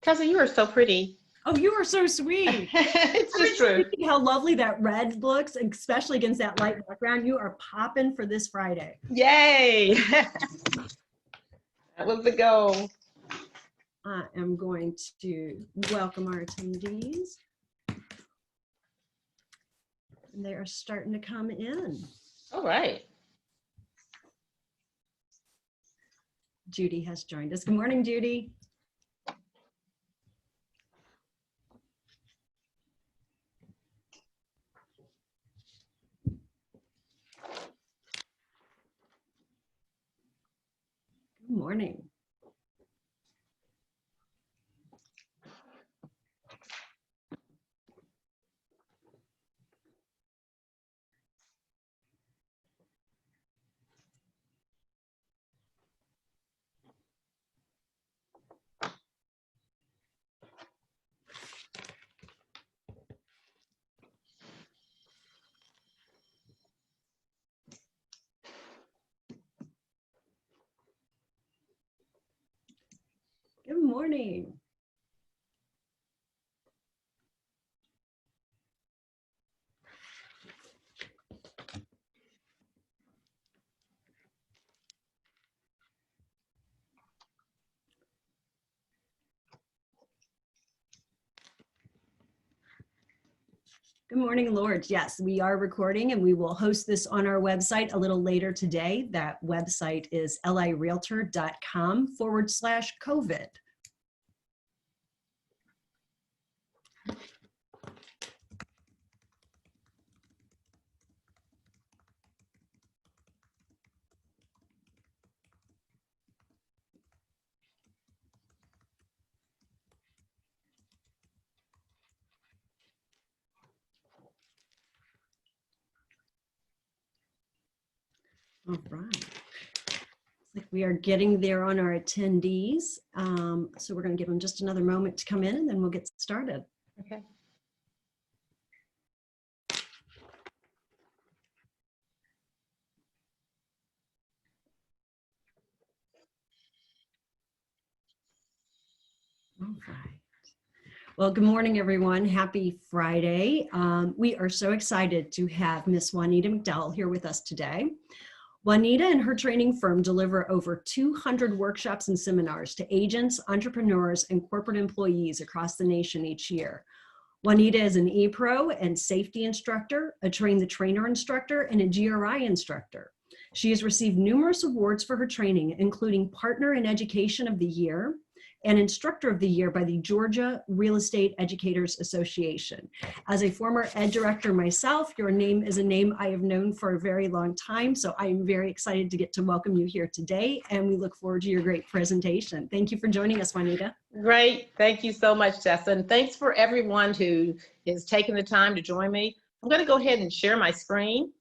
Cousin, you are so pretty. Oh, you are so sweet. It's just true. How lovely that red looks, especially against that light background. You are popping for this Friday. Yay. That was the goal. I am going to welcome our attendees. And they are starting to come in. All right. Judy has joined us. Good morning, Judy. Good morning. Good morning. Good morning, Lord. Yes, we are recording and we will host this on our website a little later today. That website is lirealtor.com/COVID. All right. Looks like we are getting there on our attendees. So we're going to give them just another moment to come in and then we'll get started. Okay. All right. Well, good morning, everyone. Happy Friday. We are so excited to have Miss Juanita McDowell here with us today. Juanita and her training firm deliver over 200 workshops and seminars to agents, entrepreneurs, and corporate employees across the nation each year. Juanita is an ePro and safety instructor, a train the trainer instructor, and a GRI instructor. She has received numerous awards for her training, including Partner in Education of the Year and Instructor of the Year by the Georgia Real Estate Educators Association. As a former ed director myself, your name is a name I have known for a very long time, so I am very excited to get to welcome you here today, and we look forward to your great presentation. Thank you for joining us, Juanita. Great. Thank you so much, Tessa. And thanks for everyone who is taking the time to join me. I'm going to go ahead and share my screen.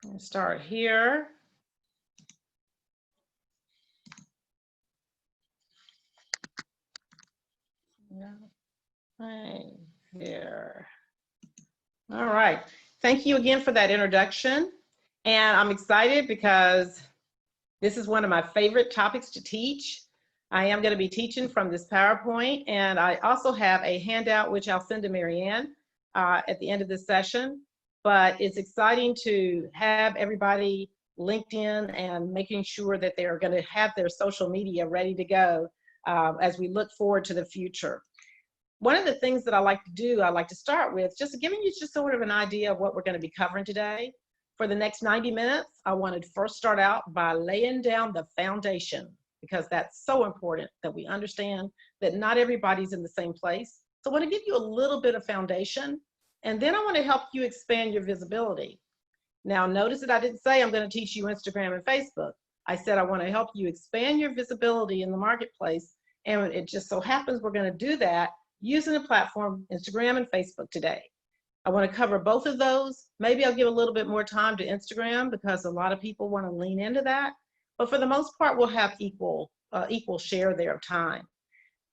I'm going to start here. Right here. All right. Thank you again for that introduction. And I'm excited because this is one of my favorite topics to teach. I am going to be teaching from this PowerPoint, and I also have a handout which I'll send to Marianne at the end of this session. But it's exciting to have everybody linked in and making sure that they are going to have their social media ready to go as we look forward to the future. One of the things that I like to do, I like to start with just giving you just sort of an idea of what we're going to be covering today. For the next 90 minutes, I wanted to first start out by laying down the foundation, because that's so important that we understand that not everybody's in the same place. So I want to give you a little bit of foundation, and then I want to help you expand your visibility. Now, notice that I didn't say I'm going to teach you Instagram and Facebook. I said I want to help you expand your visibility in the marketplace, and it just so happens we're going to do that using the platform Instagram and Facebook today. I want to cover both of those. Maybe I'll give a little bit more time to Instagram because a lot of people want to lean into that. But for the most part, we'll have equal share there of time.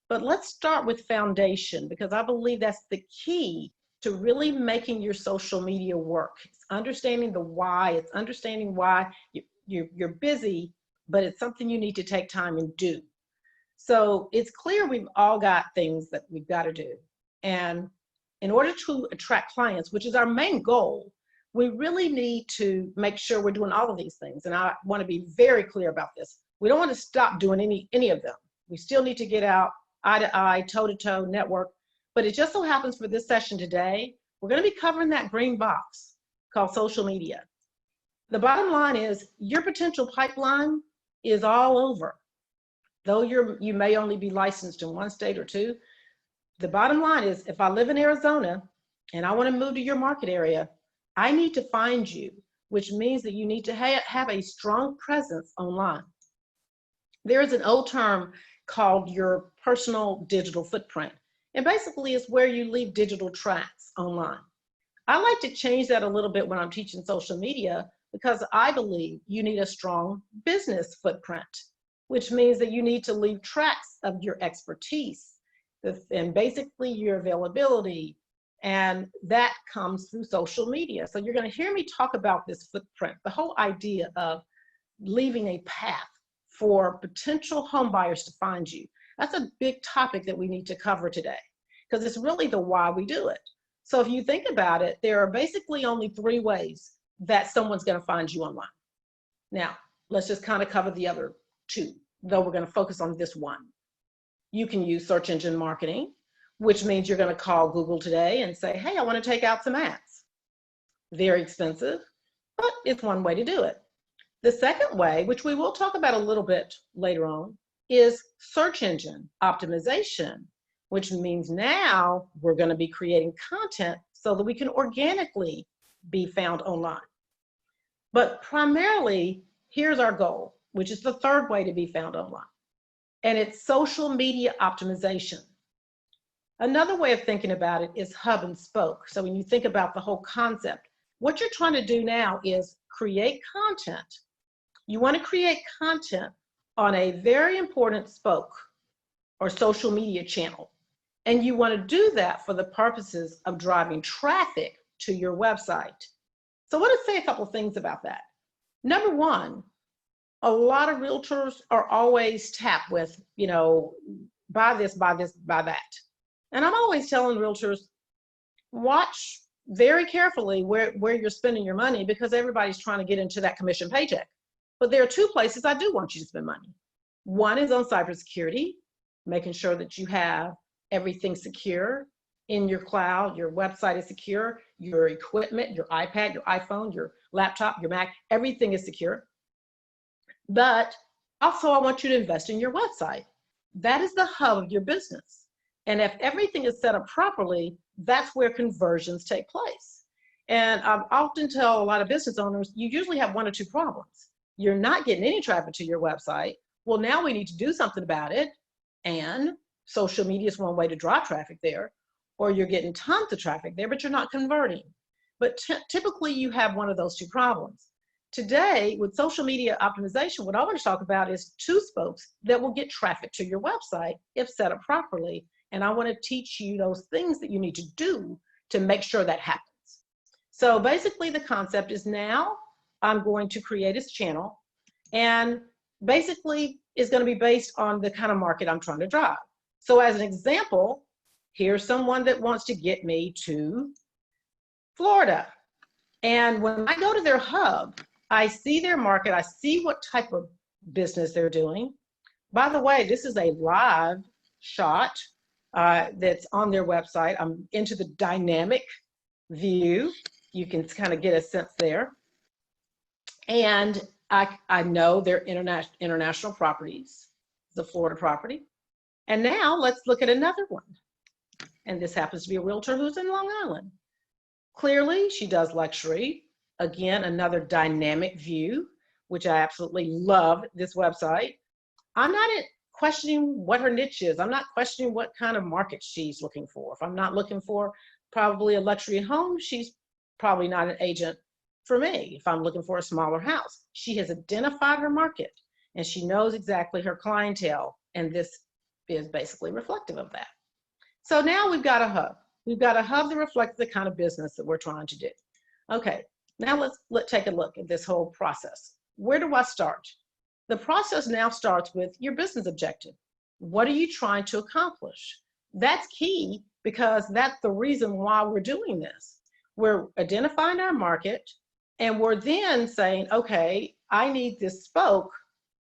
But let's start with foundation, because I believe that's the key to really making your social media work. It's understanding the why. It's understanding why you're busy but it's something you need to take time and do. So it's clear we've all got things that we've got to do. And in order to attract clients, which is our main goal, we really need to make sure we're doing all of these things. And I want to be very clear about this. We don't want to stop doing any of them. We still need to get out eye to eye, toe to toe, network. But it just so happens for this session today, we're going to be covering that green box called social media. The bottom line is your potential pipeline is all over. Though you may only be licensed in one state or two, the bottom line is if I live in Arizona and I want to move to your market area, I need to find you, which means that you need to have a strong presence online. There is an old term called your personal digital footprint. And basically it's where you leave digital tracks online. I like to change that a little bit when I'm teaching social media because I believe you need a strong business footprint, which means that you need to leave tracks of your expertise and basically your availability. And that comes through social media. So you're going to hear me talk about this footprint, the whole idea of leaving a path for potential home buyers to find you. That's a big topic that we need to cover today because it's really the why we do it. So if you think about it, there are basically only 3 ways that someone's going to find you online. Now, let's just kind of cover the other 2, though we're going to focus on this one. You can use search engine marketing, which means you're going to call Google today and say, hey, I want to take out some ads. Very expensive, but it's one way to do it. The second way, which we will talk about a little bit later on, is search engine optimization, which means now we're going to be creating content so that we can organically be found online. But primarily, here's our goal, which is the third way to be found online. And it's social media optimization. Another way of thinking about it is hub and spoke. So when you think about the whole concept, what you're trying to do now is create content. You want to create content on a very important spoke or social media channel. And you want to do that for the purposes of driving traffic to your website. So I want to say a couple of things about that. Number one, a lot of realtors are always tapped with, you know, buy this, buy this, buy that. And I'm always telling realtors, watch very carefully where you're spending your money because everybody's trying to get into that commission paycheck. But there are 2 places I do want you to spend money. One is on cybersecurity, making sure that you have everything secure in your cloud, your website is secure, your equipment, your iPad, your iPhone, your laptop, your Mac, everything is secure. But also I want you to invest in your website. That is the hub of your business. And if everything is set up properly, that's where conversions take place. And I often tell a lot of business owners, you usually have 1 or 2 problems. You're not getting any traffic to your website. Well, now we need to do something about it. And social media is one way to draw traffic there. Or you're getting tons of traffic there, but you're not converting. But typically you have one of those 2 problems. Today, with social media optimization, what I want to talk about is 2 spokes that will get traffic to your website if set up properly. And I want to teach you those things that you need to do to make sure that happens. So basically the concept is now I'm going to create this channel and basically is going to be based on the kind of market I'm trying to drive. So as an example, here's someone that wants to get me to Florida. And when I go to their hub, I see their market, I see what type of business they're doing. By the way, this is a live shot that's on their website. I'm into the dynamic view. You can kind of get a sense there. And I know they're international properties. It's a Florida property. And now let's look at another one. And this happens to be a realtor who's in Long Island. Clearly, she does luxury. Again, another dynamic view, which I absolutely love this website. I'm not questioning what her niche is. I'm not questioning what kind of market she's looking for. If I'm not looking for probably a luxury home, she's probably not an agent for me. If I'm looking for a smaller house, she has identified her market and she knows exactly her clientele. And this is basically reflective of that. So now we've got a hub. We've got a hub that reflects the kind of business that we're trying to do. Okay, now let's take a look at this whole process. Where do I start? The process now starts with your business objective. What are you trying to accomplish? That's key because that's the reason why we're doing this. We're identifying our market and we're then saying, okay, I need this spoke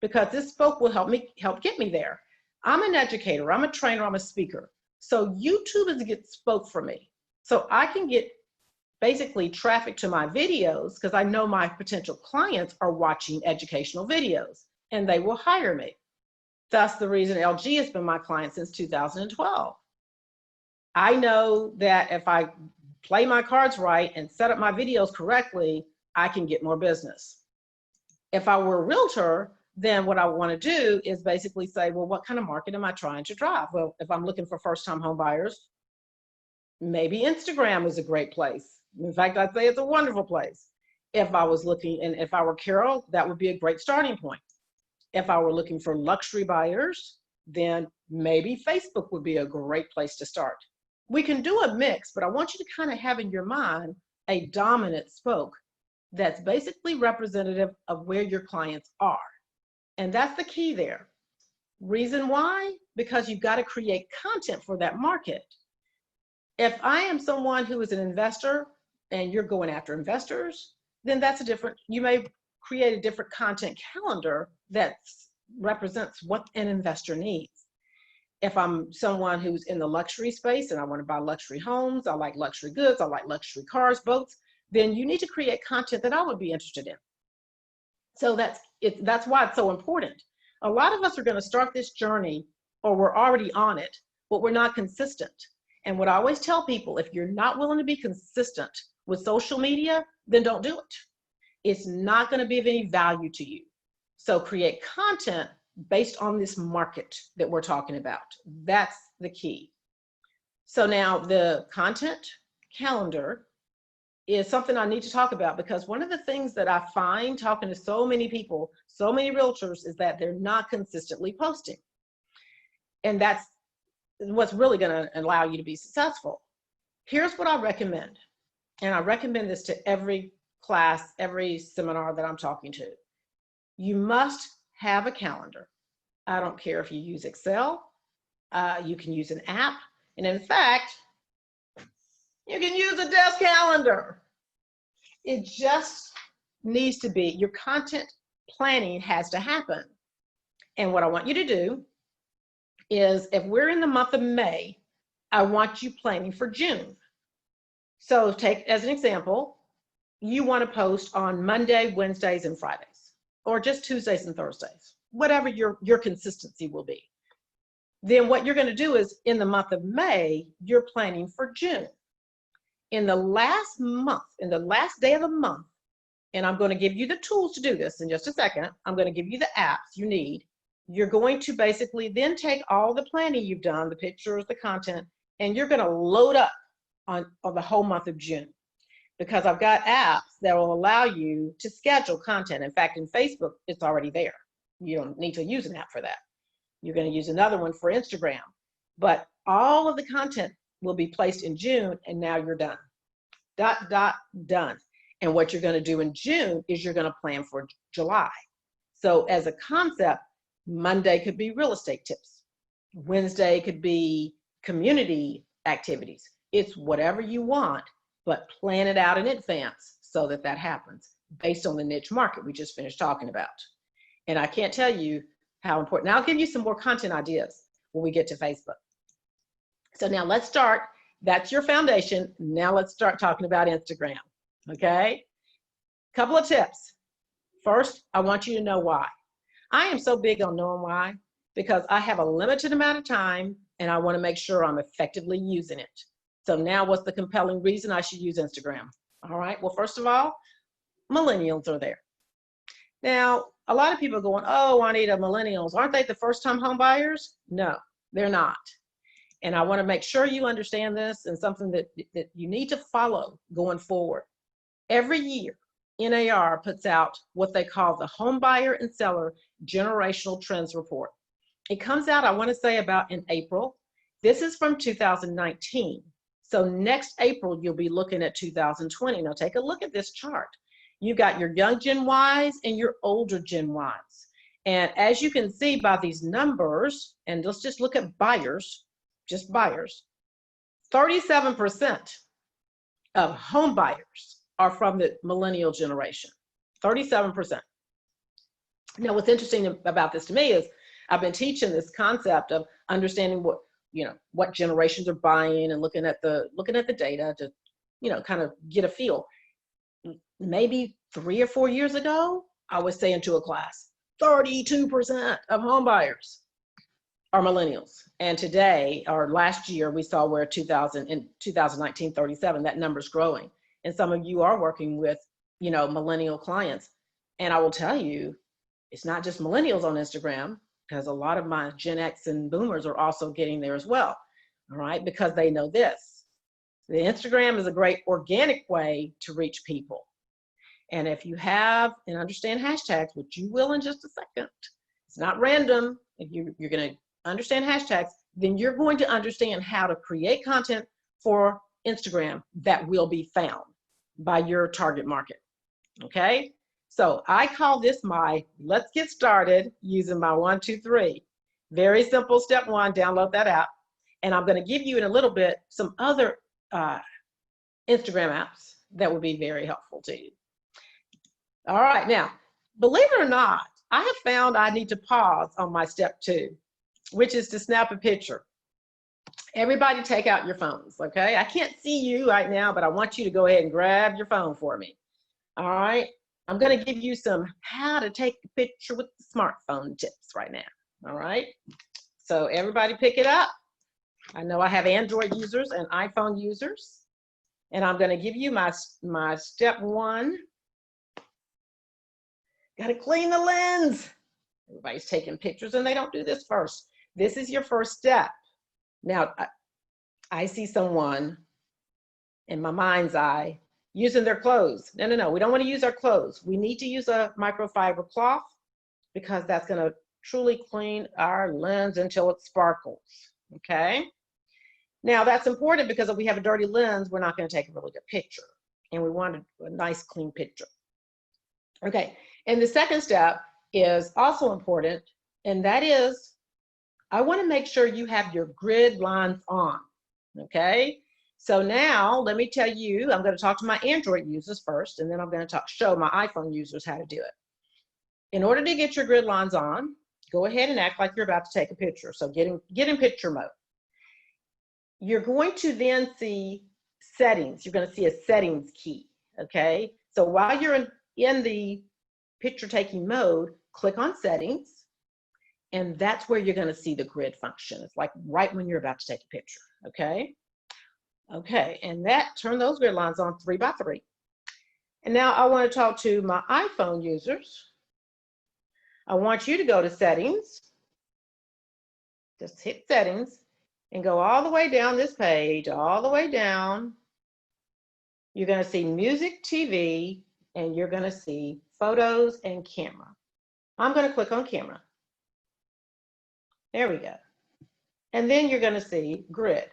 because this spoke will help get me there. I'm an educator, I'm a trainer, I'm a speaker. So YouTube is a good spoke for me. So I can get basically traffic to my videos because I know my potential clients are watching educational videos and they will hire me. That's the reason LG has been my client since 2012. I know that if I play my cards right and set up my videos correctly, I can get more business. If I were a realtor, then what I want to do is basically say, well, what kind of market am I trying to drive? Well, if I'm looking for first-time home buyers, maybe Instagram is a great place. In fact, I'd say it's a wonderful place. If I was looking, and if I were Carol, that would be a great starting point. If I were looking for luxury buyers, then maybe Facebook would be a great place to start. We can do a mix, but I want you to kind of have in your mind a dominant spoke that's basically representative of where your clients are. And that's the key there. Reason why? Because you've got to create content for that market. If I am someone who is an investor and you're going after investors, then that's a different, you may create a different content calendar that represents what an investor needs. If I'm someone who's in the luxury space and I want to buy luxury homes, I like luxury goods, I like luxury cars, boats, then you need to create content that I would be interested in. So that's why it's so important. A lot of us are going to start this journey, or we're already on it, but we're not consistent. And what I always tell people, if you're not willing to be consistent with social media, then don't do it. It's not going to be of any value to you. So create content based on this market that we're talking about. That's the key. So now the content calendar is something I need to talk about, because one of the things that I find talking to so many people, so many realtors, is that they're not consistently posting. And that's what's really going to allow you to be successful. Here's what I recommend. And I recommend this to every class, every seminar that I'm talking to. You must have a calendar. I don't care if you use Excel, you can use an app. And in fact, you can use a desk calendar. It just needs to be, your content planning has to happen. And what I want you to do is, if we're in the month of May, I want you planning for June. So take as an example, you want to post on Monday, Wednesdays, and Fridays, or just Tuesdays and Thursdays, whatever your consistency will be. Then what you're going to do is, in the month of May, you're planning for June. In the last month, in the last day of the month, and I'm going to give you the tools to do this in just a second. I'm going to give you the apps you need. You're going to basically then take all the planning you've done, the pictures, the content, and you're going to load up on the whole month of June. Because I've got apps that will allow you to schedule content. In fact, in Facebook, it's already there. You don't need to use an app for that. You're going to use another one for Instagram. But all of the content will be placed in June, and now you're done. Done. And what you're going to do in June is you're going to plan for July. So as a concept, Monday could be real estate tips. Wednesday could be community activities. It's whatever you want, but plan it out in advance so that that happens based on the niche market we just finished talking about. And I can't tell you how important. Now I'll give you some more content ideas when we get to Facebook. So now let's start. That's your foundation. Now let's start talking about Instagram. Okay? Couple of tips. First, I want you to know why. I am so big on knowing why, because I have a limited amount of time and I want to make sure I'm effectively using it. So now what's the compelling reason I should use Instagram? All right, well, first of all, millennials are there. Now, a lot of people are going, oh, Juanita, millennials, aren't they the first-time home buyers? No, they're not. And I want to make sure you understand this, and something that you need to follow going forward. Every year, NAR puts out what they call the Home Buyer and Seller Generational Trends Report. It comes out, I want to say, about in April. This is from 2019. So next April, you'll be looking at 2020. Now take a look at this chart. You got your young Gen Ys and your older Gen Ys. And as you can see by these numbers, and let's just look at buyers, just buyers, 37% of home buyers are from the millennial generation, 37%. Now, what's interesting about this to me is I've been teaching this concept of understanding what generations are buying and looking at the data to, kind of get a feel. Maybe 3 or 4 years ago, I was saying to a class, 32% of home buyers are millennials. And today, or last year, we saw where in 2019, 37, that number's growing. And some of you are working with, millennial clients. And I will tell you, it's not just millennials on Instagram, because a lot of my Gen X and boomers are also getting there as well, all right? Because they know this. The Instagram is a great organic way to reach people. And if you have and understand hashtags, which you will in just a second, it's not random. If you're going to understand hashtags, then you're going to understand how to create content for Instagram that will be found by your target market, okay? So I call this let's get started using my 1, 2, 3. Very simple. Step 1, download that app. And I'm going to give you in a little bit some other Instagram apps that would be very helpful to you. All right, now, believe it or not, I have found I need to pause on my step 2, which is to snap a picture. Everybody take out your phones, okay? I can't see you right now, but I want you to go ahead and grab your phone for me. All right, I'm going to give you some how to take a picture with the smartphone tips right now. All right, so everybody pick it up. I know I have Android users and iPhone users, and I'm going to give you my step 1. Got to clean the lens. Everybody's taking pictures and they don't do this first. This is your first step. Now, I see someone in my mind's eye using their clothes. No, we don't want to use our clothes. We need to use a microfiber cloth because that's going to truly clean our lens until it sparkles, okay? Now, that's important because if we have a dirty lens, we're not going to take a really good picture, and we want a nice, clean picture. Okay, and the second step is also important, and that is I want to make sure you have your grid lines on, okay? So now let me tell you, I'm going to talk to my Android users first, and then I'm going to show my iPhone users how to do it. In order to get your grid lines on, go ahead and act like you're about to take a picture. So get in picture mode. You're going to then see settings. You're going to see a settings key, okay? So while you're in the picture taking mode, click on settings, and that's where you're going to see the grid function. It's like right when you're about to take a picture, okay? Okay, and turn those grid lines on 3 by 3. And now I want to talk to my iPhone users. I want you to go to settings, just hit settings, and go all the way down this page, all the way down. You're going to see music, TV, and you're going to see photos and camera. I'm going to click on camera. There we go. And then you're going to see grid.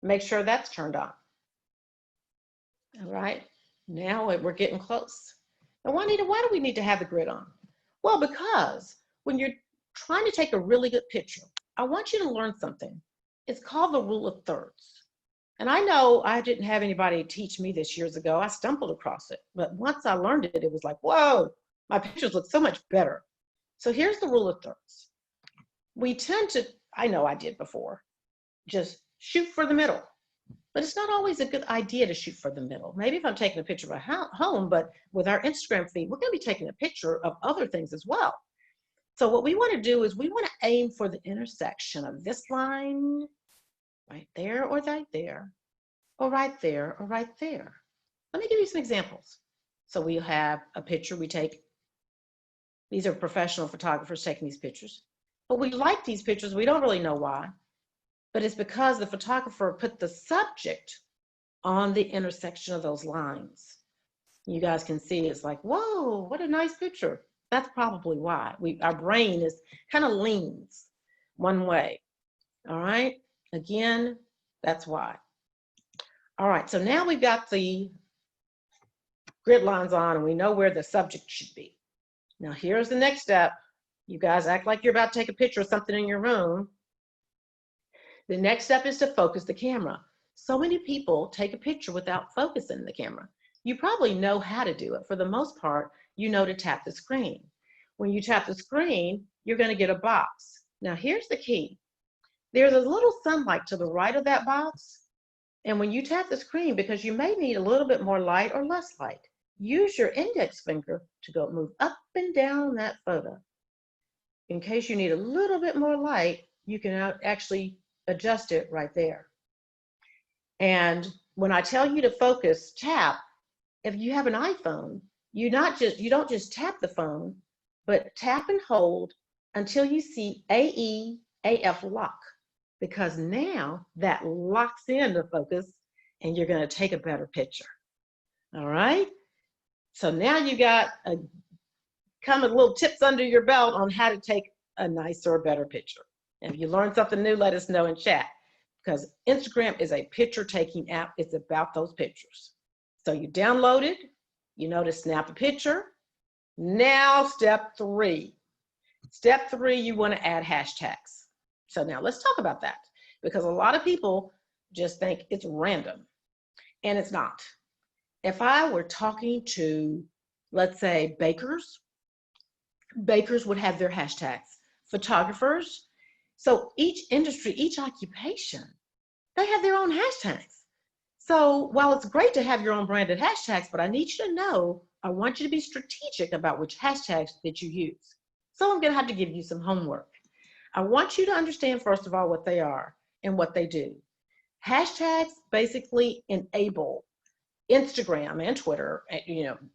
Make sure that's turned on. All right, now we're getting close. Now, Juanita, why do we need to have the grid on? Well, because when you're trying to take a really good picture, I want you to learn something. It's called the rule of thirds. And I know I didn't have anybody teach me this years ago. I stumbled across it. But once I learned it, it was like, whoa, my pictures look so much better. So here's the rule of thirds. We tend to, I know I did before, just shoot for the middle. But it's not always a good idea to shoot for the middle. Maybe if I'm taking a picture of a home, but with our Instagram feed, we're going to be taking a picture of other things as well. So what we want to do is we want to aim for the intersection of this line right there or right there, or right there or right there. Let me give you some examples. So we have a picture we take. These are professional photographers taking these pictures. But we like these pictures. We don't really know why. But it's because the photographer put the subject on the intersection of those lines. You guys can see it's like, whoa, what a nice picture. That's probably why. Our brain is kind of leans one way. All right, again, that's why. All right, so now we've got the grid lines on and we know where the subject should be. Now here's the next step. You guys act like you're about to take a picture of something in your room. The next step is to focus the camera. So many people take a picture without focusing the camera. You probably know how to do it. For the most part, you know to tap the screen. When you tap the screen, you're going to get a box. Now, here's the key. There's a little sunlight to the right of that box. And when you tap the screen, because you may need a little bit more light or less light, use your index finger to go move up and down that photo. In case you need a little bit more light, you can actually adjust it right there. And when I tell you to focus, tap, if you have an iPhone, you don't just tap the phone, but tap and hold until you see AF lock, because now that locks in the focus and you're going to take a better picture. All right. So now you got kind of little tips under your belt on how to take a nicer or better picture. And if you learn something new, let us know in chat, because Instagram is a picture taking app. It's about those pictures. So you download it, you know to snap a picture. Now step 3. Step 3, you want to add hashtags. So now let's talk about that, because a lot of people just think it's random, and it's not. If I were talking to, let's say, bakers would have their hashtags. Photographers. So each industry, each occupation, they have their own hashtags. So while it's great to have your own branded hashtags, but I need you to know, I want you to be strategic about which hashtags that you use. So I'm going to have to give you some homework. I want you to understand, first of all, what they are and what they do. Hashtags basically enable Instagram and Twitter,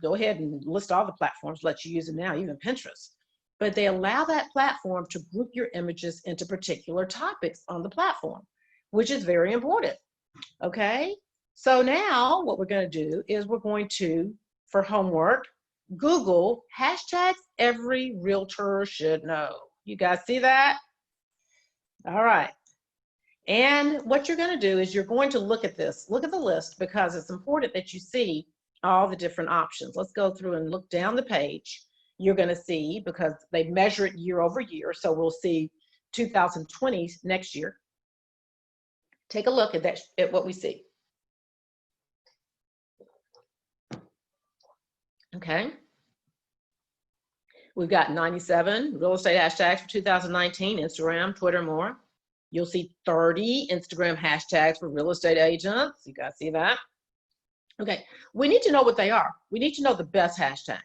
go ahead and list all the platforms, let you use them now, even Pinterest. But they allow that platform to group your images into particular topics on the platform, which is very important. Okay, so now what we're going to do is we're going to, for homework, Google hashtags every realtor should know. You guys see that? All right. And what you're going to do is you're going to look at this, look at the list, because it's important that you see all the different options. Let's go through and look down the page. You're going to see, because they measure it year over year, so we'll see 2020 next year. Take a look at that, at what we see. Okay. We've got 97 real estate hashtags for 2019, Instagram, Twitter, more. You'll see 30 Instagram hashtags for real estate agents. You guys see that? Okay, we need to know what they are. We need to know the best hashtags.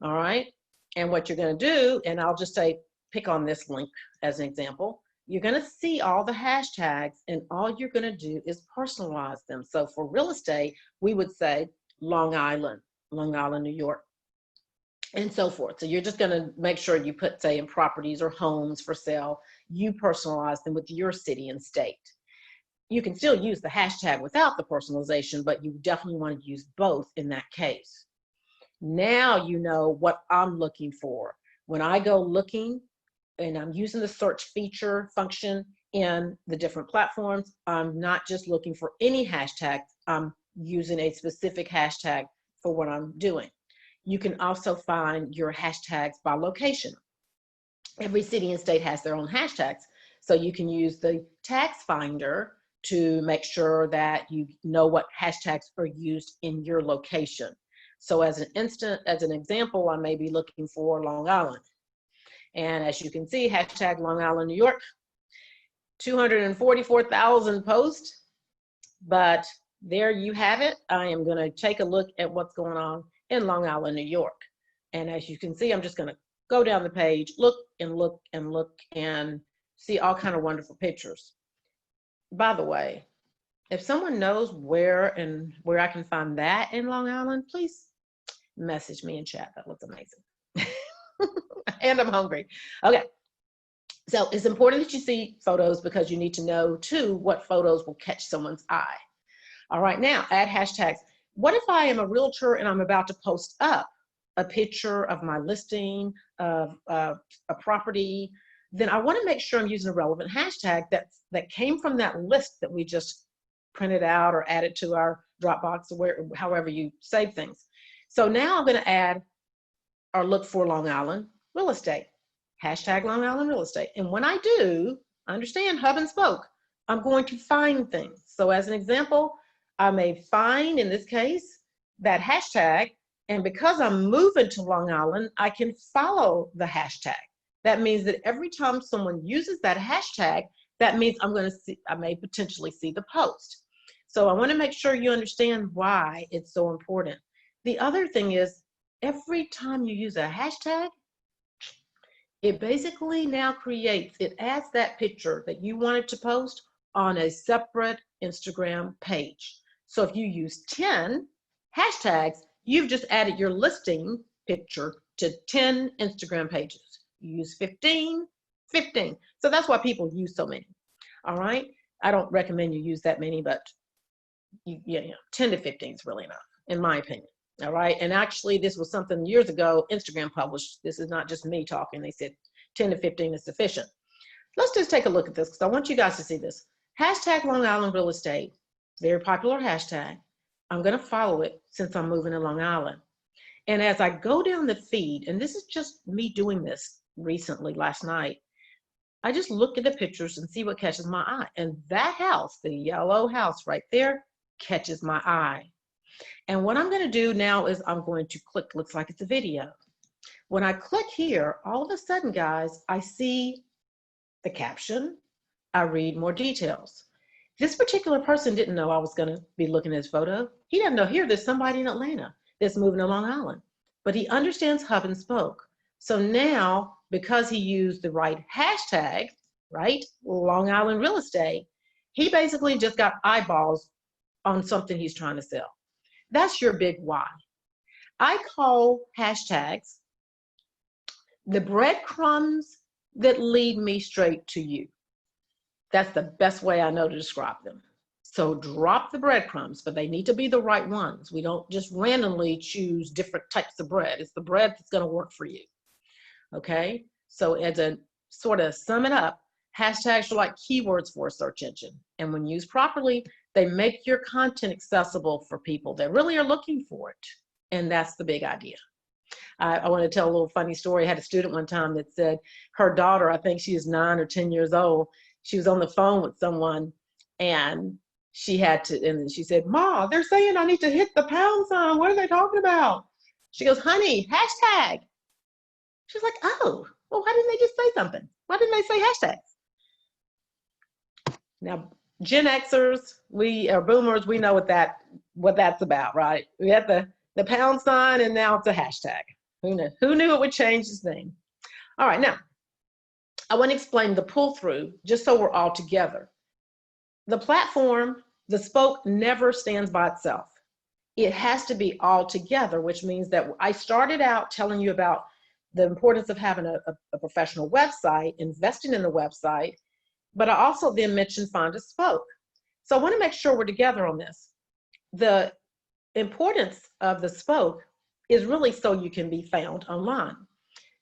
All right, and what you're going to do, and I'll just say, pick on this link as an example. You're going to see all the hashtags, and all you're going to do is personalize them. So for real estate, we would say Long Island, New York, and so forth. So you're just going to make sure you put, say, in properties or homes for sale, you personalize them with your city and state. You can still use the hashtag without the personalization, but you definitely want to use both in that case. Now you know what I'm looking for. When I go looking and I'm using the search feature function in the different platforms, I'm not just looking for any hashtag, I'm using a specific hashtag for what I'm doing. You can also find your hashtags by location. Every city and state has their own hashtags. So you can use the tags finder to make sure that you know what hashtags are used in your location. So as an example, I may be looking for Long Island. And as you can see, hashtag Long Island, New York, 244,000 posts, but there you have it. I am going to take a look at what's going on in Long Island, New York. And as you can see, I'm just going to go down the page, look and look and look and see all kind of wonderful pictures. By the way, if someone knows where I can find that in Long Island, please message me in chat. That looks amazing. And I'm hungry. Okay. So it's important that you see photos, because you need to know too what photos will catch someone's eye. All right, now add hashtags. What if I am a realtor and I'm about to post up a picture of my listing of a property? Then I want to make sure I'm using a relevant hashtag that came from that list that we just printed out or added to our Dropbox, or however you save things. So now I'm going to add or look for Long Island real estate. hashtag Long Island real estate. And when I do, understand hub and spoke, I'm going to find things. So as an example, I may find, in this case, that hashtag, and because I'm moving to Long Island, I can follow the hashtag. That means that every time someone uses that hashtag, that means I'm going to see, I may potentially see the post. So I want to make sure you understand why it's so important. The other thing is, every time you use a hashtag, it basically now creates, it adds that picture that you wanted to post on a separate Instagram page. So if you use 10 hashtags, you've just added your listing picture to 10 Instagram pages. You use 15, 15. So that's why people use so many. All right. I don't recommend you use that many, but 10 to 15 is really enough, in my opinion. All right. And actually, this was something years ago Instagram published. This is not just me talking. They said 10 to 15 is sufficient. Let's just take a look at this because I want you guys to see this. Hashtag Long Island real estate, very popular hashtag. I'm going to follow it since I'm moving to Long Island. And as I go down the feed, and this is just me doing this recently last night, I just look at the pictures and see what catches my eye. And that house, the yellow house right there, catches my eye. And what I'm going to do now is I'm going to click, looks like it's a video. When I click here, all of a sudden, guys, I see the caption. I read more details. This particular person didn't know I was going to be looking at his photo. He didn't know here there's somebody in Atlanta that's moving to Long Island, but he understands hub and spoke. So now, because he used the right hashtag, right, Long Island real estate, he basically just got eyeballs on something he's trying to sell. That's your big why. I call hashtags the breadcrumbs that lead me straight to you. That's the best way I know to describe them. So drop the breadcrumbs, but they need to be the right ones. We don't just randomly choose different types of bread. It's the bread that's going to work for you. Okay? So as a sort of sum it up, hashtags are like keywords for a search engine. And when used properly, they make your content accessible for people that really are looking for it. And that's the big idea. I want to tell a little funny story. I had a student one time that said her daughter, I think she was 9 or 10 years old, she was on the phone with someone and she had to, and she said, "Ma, they're saying I need to hit the pound sign. What are they talking about?" She goes, "Honey, hashtag." She's like, "Oh, well, why didn't they just say something? Why didn't they say hashtags?" Now, Gen Xers, we are boomers, we know what that's about, right? We had the pound sign and now it's a hashtag. Who knew it would change this thing? All right, now, I want to explain the pull-through just so we're all together. The platform, the spoke, never stands by itself. It has to be all together, which means that I started out telling you about the importance of having a professional website, investing in the website, but I also then mentioned find a spoke. So I want to make sure we're together on this. The importance of the spoke is really so you can be found online.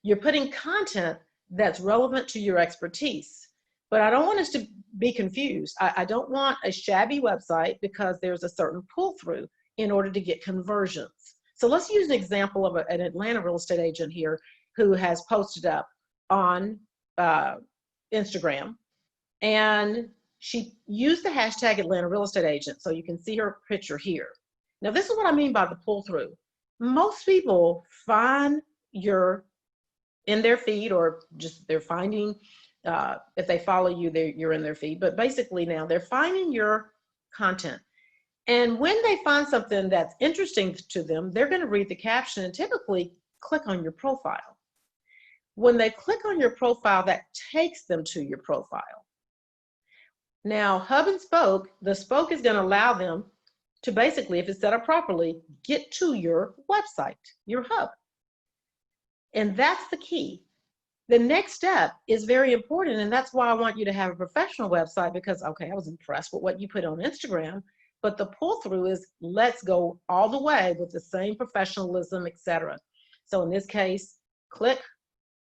You're putting content that's relevant to your expertise, but I don't want us to be confused. I don't want a shabby website because there's a certain pull-through in order to get conversions. So let's use an example of an Atlanta real estate agent here who has posted up on Instagram, and she used the hashtag Atlanta real estate agent. So you can see her picture here. Now, this is what I mean by the pull-through. Most people find in their feed, or just they're finding, if they follow you, you're in their feed, but basically now they're finding your content. And when they find something that's interesting to them, they're going to read the caption and typically click on your profile. When they click on your profile, that takes them to your profile. Now, hub and spoke, the spoke is going to allow them to basically, if it's set up properly, get to your website, your hub. And that's the key. The next step is very important, and that's why I want you to have a professional website, because, okay, I was impressed with what you put on Instagram, but the pull-through is let's go all the way with the same professionalism, etc. So in this case, click,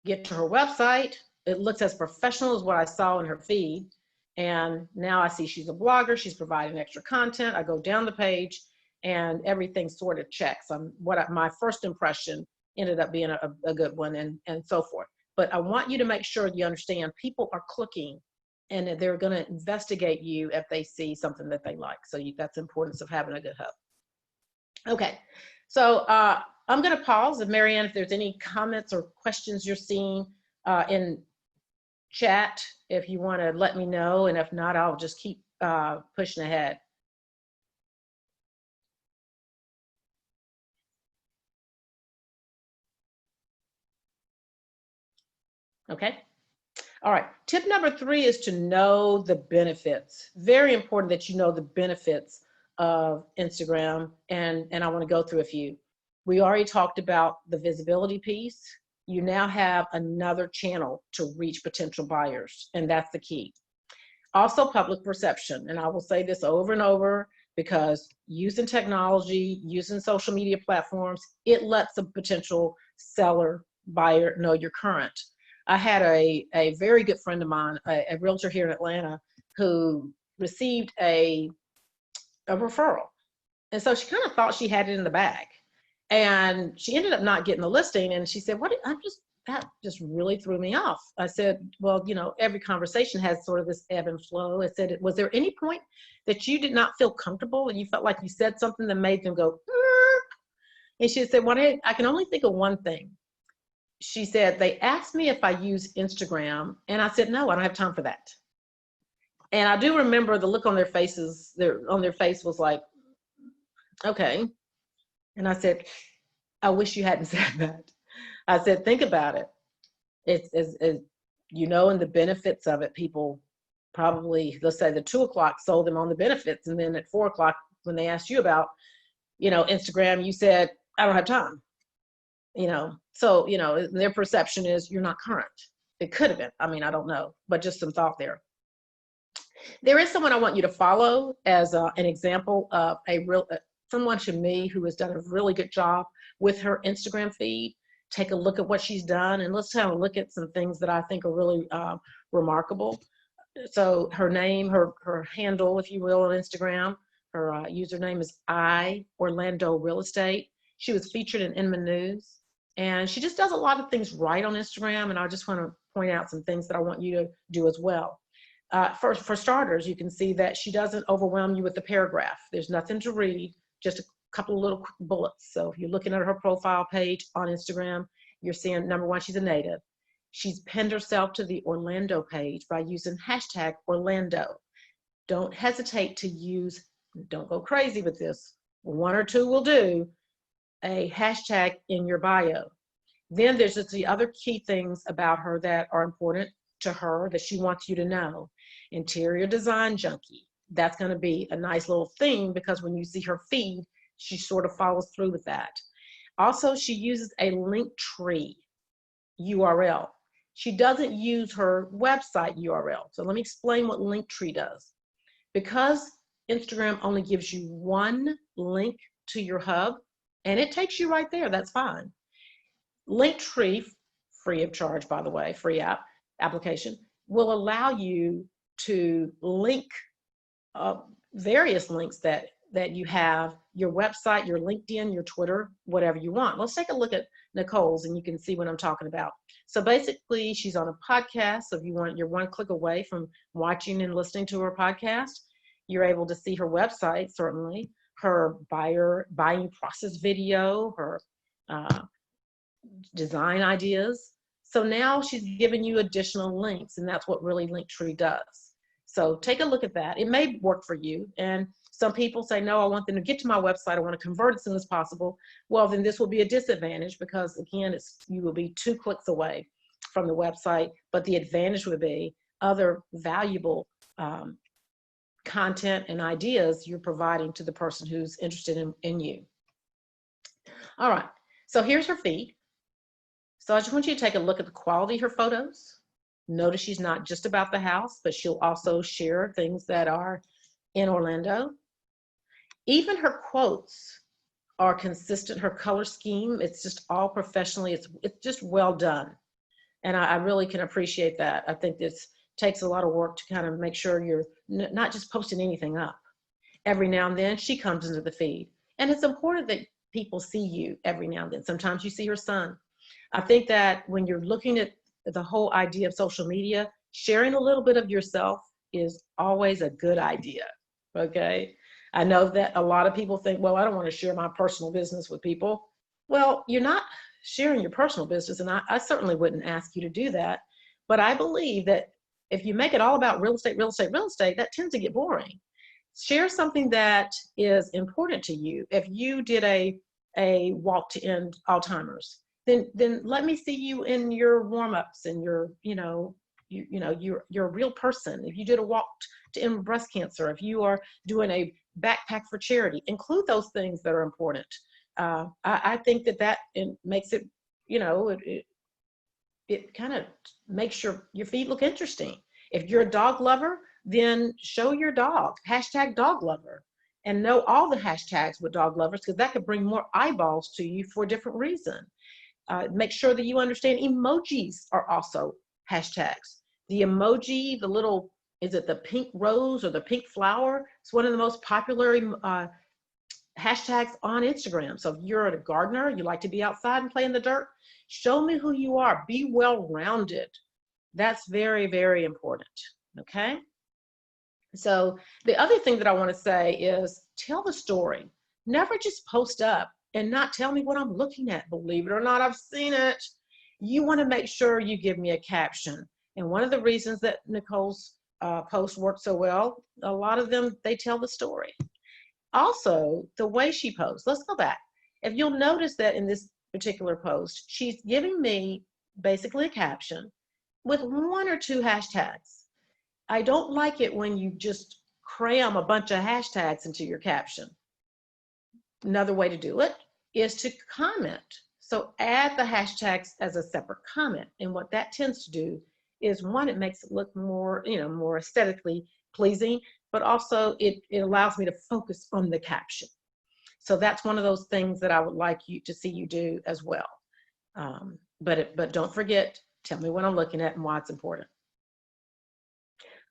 get to her website. It looks as professional as what I saw in her feed. And now I see she's a blogger, she's providing extra content. I go down the page and everything sort of checks. My first impression ended up being a good one, and so forth. but I want you to make sure you understand people are clicking and they're going to investigate you if they see something that they like. So that's the importance of having a good hub. Okay, so I'm going to pause. And Marianne, if there's any comments or questions you're seeing in chat, if you want to let me know, and if not, I'll just keep pushing ahead. Okay. All right. Tip number 3 is to know the benefits. Very important that you know the benefits of Instagram, and I want to go through a few. We already talked about the visibility piece. You now have another channel to reach potential buyers, and that's the key. Also, public perception, and I will say this over and over because using technology, using social media platforms, it lets a potential seller, buyer know you're current. I had a very good friend of mine, a realtor here in Atlanta, who received a referral. And so she kind of thought she had it in the bag. And she ended up not getting the listing. And she said, that just really threw me off. I said, well, you know, every conversation has sort of this ebb and flow. I said, was there any point that you did not feel comfortable and you felt like you said something that made them go, and she said, I can only think of one thing. She said, they asked me if I use Instagram, and I said, no, I don't have time for that. And I do remember the look on their faces, on their face was like, okay. And I said, I wish you hadn't said that. I said, think about it. It's you know, and the benefits of it, people probably, let's say the 2 o'clock sold them on the benefits. And then at 4 o'clock, when they asked you about, you know, Instagram, you said, I don't have time. You know, so, you know, their perception is you're not current. It could have been, I mean, I don't know, but just some thought there. There is someone I want you to follow as an example of someone to me who has done a really good job with her Instagram feed. Take a look at what she's done, and let's have a look at some things that I think are really remarkable. So her name, her handle, if you will, on Instagram, her username is Orlando Real Estate. She was featured in Inman News. And she just does a lot of things right on Instagram, and I just want to point out some things that I want you to do as well. For starters, you can see that she doesn't overwhelm you with the paragraph. There's nothing to read, just a couple of little quick bullets. So if you're looking at her profile page on Instagram, you're seeing, number one, she's a native. She's pinned herself to the Orlando page by using hashtag Orlando. Don't hesitate to use, don't go crazy with this, 1 or 2 will do, a hashtag in your bio. Then there's just the other key things about her that are important to her that she wants you to know. Interior design junkie. That's going to be a nice little thing because when you see her feed, she sort of follows through with that. Also, she uses a Linktree URL. She doesn't use her website URL. So let me explain what Linktree does. Because Instagram only gives you one link to your hub, and it takes you right there, that's fine. Linktree, free of charge, by the way, free application, will allow you to link various links that you have, your website, your LinkedIn, your Twitter, whatever you want. Let's take a look at Nicole's and you can see what I'm talking about. So basically, she's on a podcast. So if you're 1 click away from watching and listening to her podcast, you're able to see her website, certainly, her buying process video, her design ideas. So now she's giving you additional links, and that's what really Linktree does. So take a look at that. It may work for you. And some people say, no, I want them to get to my website. I want to convert as soon as possible. Well, then this will be a disadvantage because, again, you will be 2 clicks away from the website. But the advantage would be other valuable content and ideas you're providing to the person who's interested in you. All right, so here's her feed. So I just want you to take a look at the quality of her photos. Notice she's not just about the house, but she'll also share things that are in Orlando. Even her quotes are consistent, her color scheme, it's just all professionally, it's just well done. And I really can appreciate that. I think this takes a lot of work to kind of make sure you're not just posting anything up. Every now and then she comes into the feed. And it's important that people see you every now and then. Sometimes you see her son. I think that when you're looking at the whole idea of social media, sharing a little bit of yourself is always a good idea, okay? I know that a lot of people think, well, I don't want to share my personal business with people. Well, you're not sharing your personal business, and I certainly wouldn't ask you to do that. But I believe that if you make it all about real estate, real estate, real estate, that tends to get boring. Share something that is important to you. If you did a walk to end Alzheimer's, then let me see you in your warm-ups and your, you're a real person. If you did a walk to end breast cancer, if you are doing a backpack for charity, include those things that are important. I think that it makes it, it kind of makes your feed look interesting. If you're a dog lover, then show your dog, hashtag dog lover, and know all the hashtags with dog lovers, because that could bring more eyeballs to you for a different reason. Make sure that you understand emojis are also hashtags. The emoji, the little, is it the pink rose or the pink flower? It's one of the most popular hashtags on Instagram. So if you're a gardener, you like to be outside and play in the dirt, show me who you are. Be well-rounded. That's very, very important, okay? So the other thing that I want to say is tell the story. Never just post up and not tell me what I'm looking at. Believe it or not, I've seen it. You want to make sure you give me a caption. And one of the reasons that Nicole's posts work so well, a lot of them, they tell the story. Also, the way she posts, let's go back. If you'll notice that in this particular post, she's giving me basically a caption with 1 or 2 hashtags. I don't like it when you just cram a bunch of hashtags into your caption. Another way to do it is to comment. So add the hashtags as a separate comment. And what that tends to do is, one, it makes it look more, more aesthetically pleasing, but also it allows me to focus on the caption. So that's one of those things that I would like you to see you do as well. But don't forget, tell me what I'm looking at and why it's important.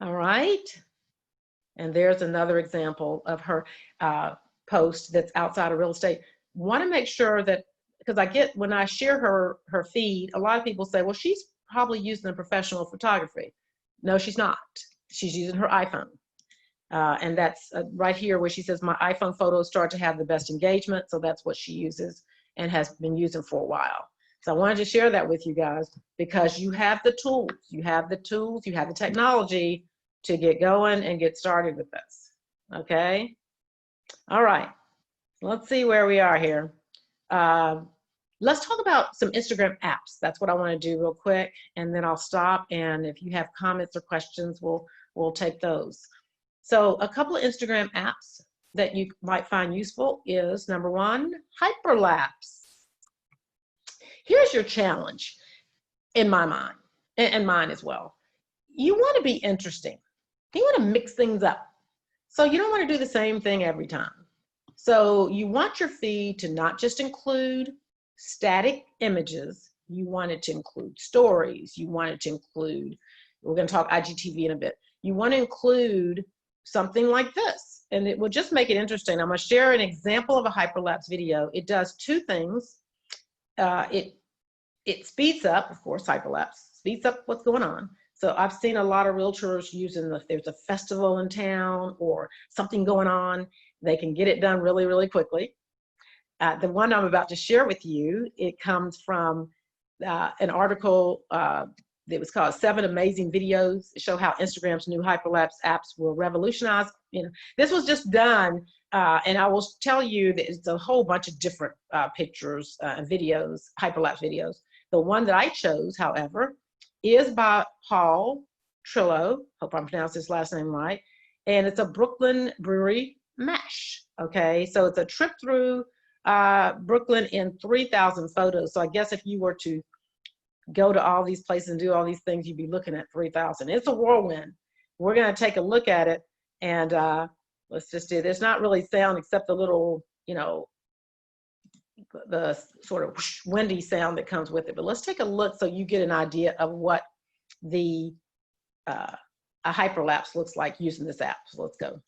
All right. And there's another example of her post that's outside of real estate. Want to make sure that, because I get, when I share her feed, a lot of people say, well, she's probably using a professional photography. No, she's not. She's using her iPhone. And that's right here where she says, my iPhone photos start to have the best engagement. So that's what she uses and has been using for a while. So I wanted to share that with you guys, because you have the tools, you have the technology to get going and get started with this. Okay. All right. Let's see where we are here. Let's talk about some Instagram apps. That's what I want to do real quick, and then I'll stop. And if you have comments or questions, we'll take those. So a couple of Instagram apps that you might find useful is, number 1, hyperlapse. Here's your challenge in my mind, and mine as well. You want to be interesting. You want to mix things up. So you don't want to do the same thing every time. So you want your feed to not just include static images. You want it to include stories. You want it to include, we're going to talk IGTV in a bit. You want to include something like this, and it will just make it interesting. I'm going to share an example of a hyperlapse video. It does 2 things. It speeds up, of course, hyperlapse speeds up what's going on. So I've seen a lot of realtors using, if there's a festival in town or something going on, they can get it done really, really quickly. The one I'm about to share with you, it comes from an article that was called 7 Amazing Videos Show How Instagram's New Hyperlapse Apps Will Revolutionize. This was just done, and I will tell you that it's a whole bunch of different pictures and videos, hyperlapse videos. The one that I chose, however, is by Paul Trillo. Hope I'm pronouncing his last name right. And it's a Brooklyn brewery mash. Okay, so it's a trip through Brooklyn in 3,000 photos. So I guess if you were to go to all these places and do all these things, you'd be looking at 3,000. It's a whirlwind. We're going to take a look at it, and let's just do. There's not really sound except the little, the sort of windy sound that comes with it. But let's take a look so you get an idea of what the a hyperlapse looks like using this app. So let's go.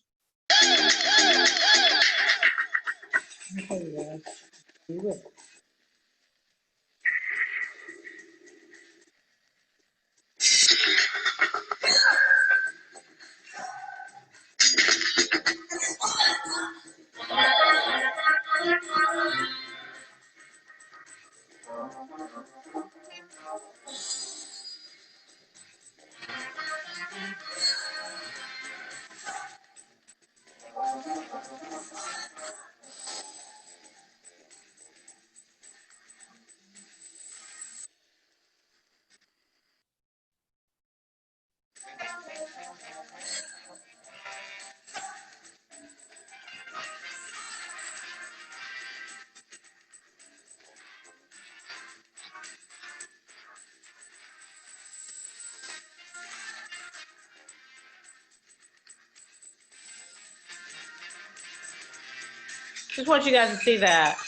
Just want you guys to see that.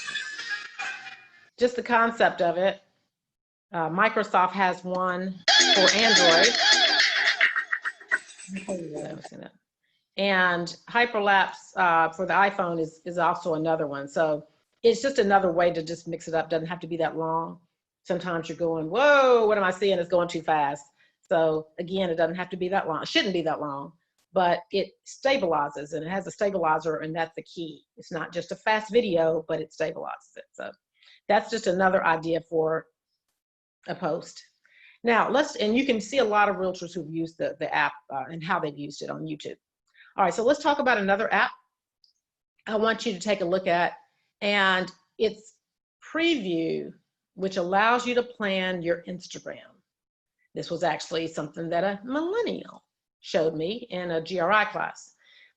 Just the concept of it. Microsoft has one for Android. And hyperlapse for the iPhone is also another one. So it's just another way to just mix it up. Doesn't have to be that long. Sometimes you're going, whoa, what am I seeing? It's going too fast. So again, it doesn't have to be that long. It shouldn't be that long, but it stabilizes, and it has a stabilizer, and that's the key. It's not just a fast video, but it stabilizes it. So that's just another idea for a post. Now and you can see a lot of realtors who've used the app and how they've used it on YouTube. All right, so let's talk about another app I want you to take a look at, and it's Preview, which allows you to plan your Instagram. This was actually something that a millennial showed me in a GRI class.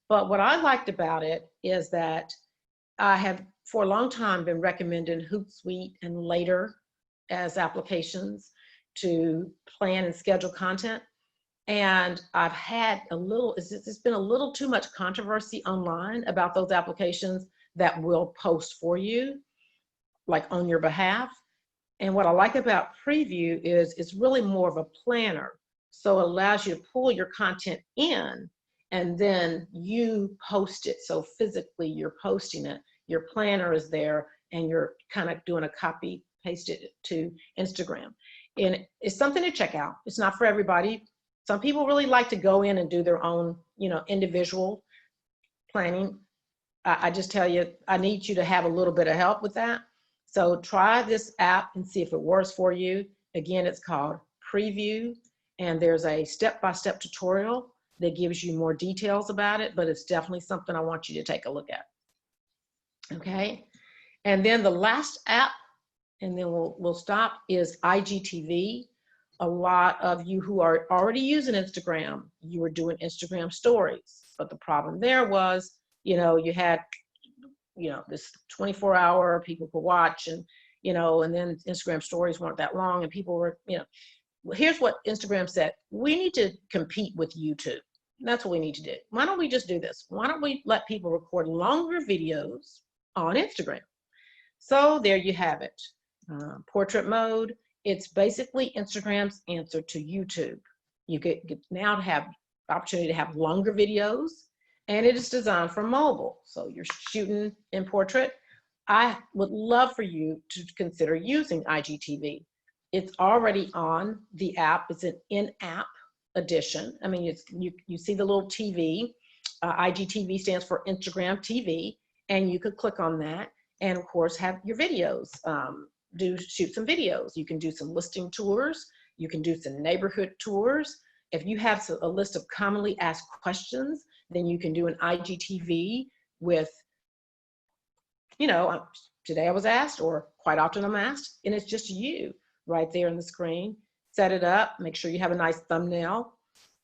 But what I liked about it is that I have for a long time been recommending Hootsuite and Later as applications to plan and schedule content. And I've had it's been a little too much controversy online about those applications that will post for you, like on your behalf. And what I like about Preview is it's really more of a planner. So it allows you to pull your content in and then you post it. So physically you're posting it. Your planner is there and you're kind of doing a copy, paste it to Instagram. And it's something to check out. It's not for everybody. Some people really like to go in and do their own, individual planning. I just tell you, I need you to have a little bit of help with that. So try this app and see if it works for you. Again, it's called Preview, and there's a step-by-step tutorial that gives you more details about it, but it's definitely something I want you to take a look at. Okay, and then the last app, and then we'll stop, is IGTV. A lot of you who are already using Instagram, you were doing Instagram stories, but the problem there was, you had, this 24-hour people could watch, and and then Instagram stories weren't that long, and people were, here's what Instagram said: we need to compete with YouTube. That's what we need to do. Why don't we just do this? Why don't we let people record longer videos on Instagram? So there you have it. Portrait mode. It's basically Instagram's answer to YouTube. You get now to have opportunity to have longer videos, and it is designed for mobile. So you're shooting in portrait. I would love for you to consider using IGTV. It's already on the app. It's an in-app edition. I mean, you see the little TV. IGTV stands for Instagram TV, and you could click on that, and of course have your videos. Shoot some videos. You can do some listing tours. You can do some neighborhood tours. If you have a list of commonly asked questions, then you can do an IGTV with, today I was asked, or quite often I'm asked, and it's just you right there on the screen. Set it up, make sure you have a nice thumbnail.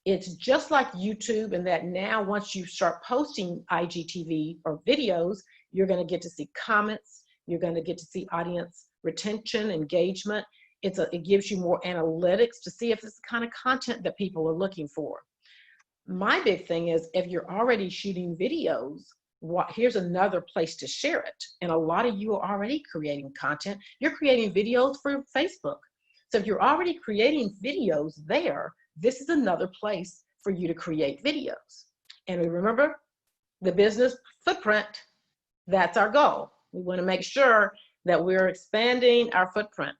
It's just like YouTube in that now once you start posting IGTV or videos, you're going to get to see comments. You're going to get to see audience retention, engagement. It gives you more analytics to see if it's the kind of content that people are looking for. My big thing is if you're already shooting videos, here's another place to share it. And a lot of you are already creating content. You're creating videos for Facebook. So if you're already creating videos there, this is another place for you to create videos. And remember, the business footprint, that's our goal. We want to make sure that we're expanding our footprint.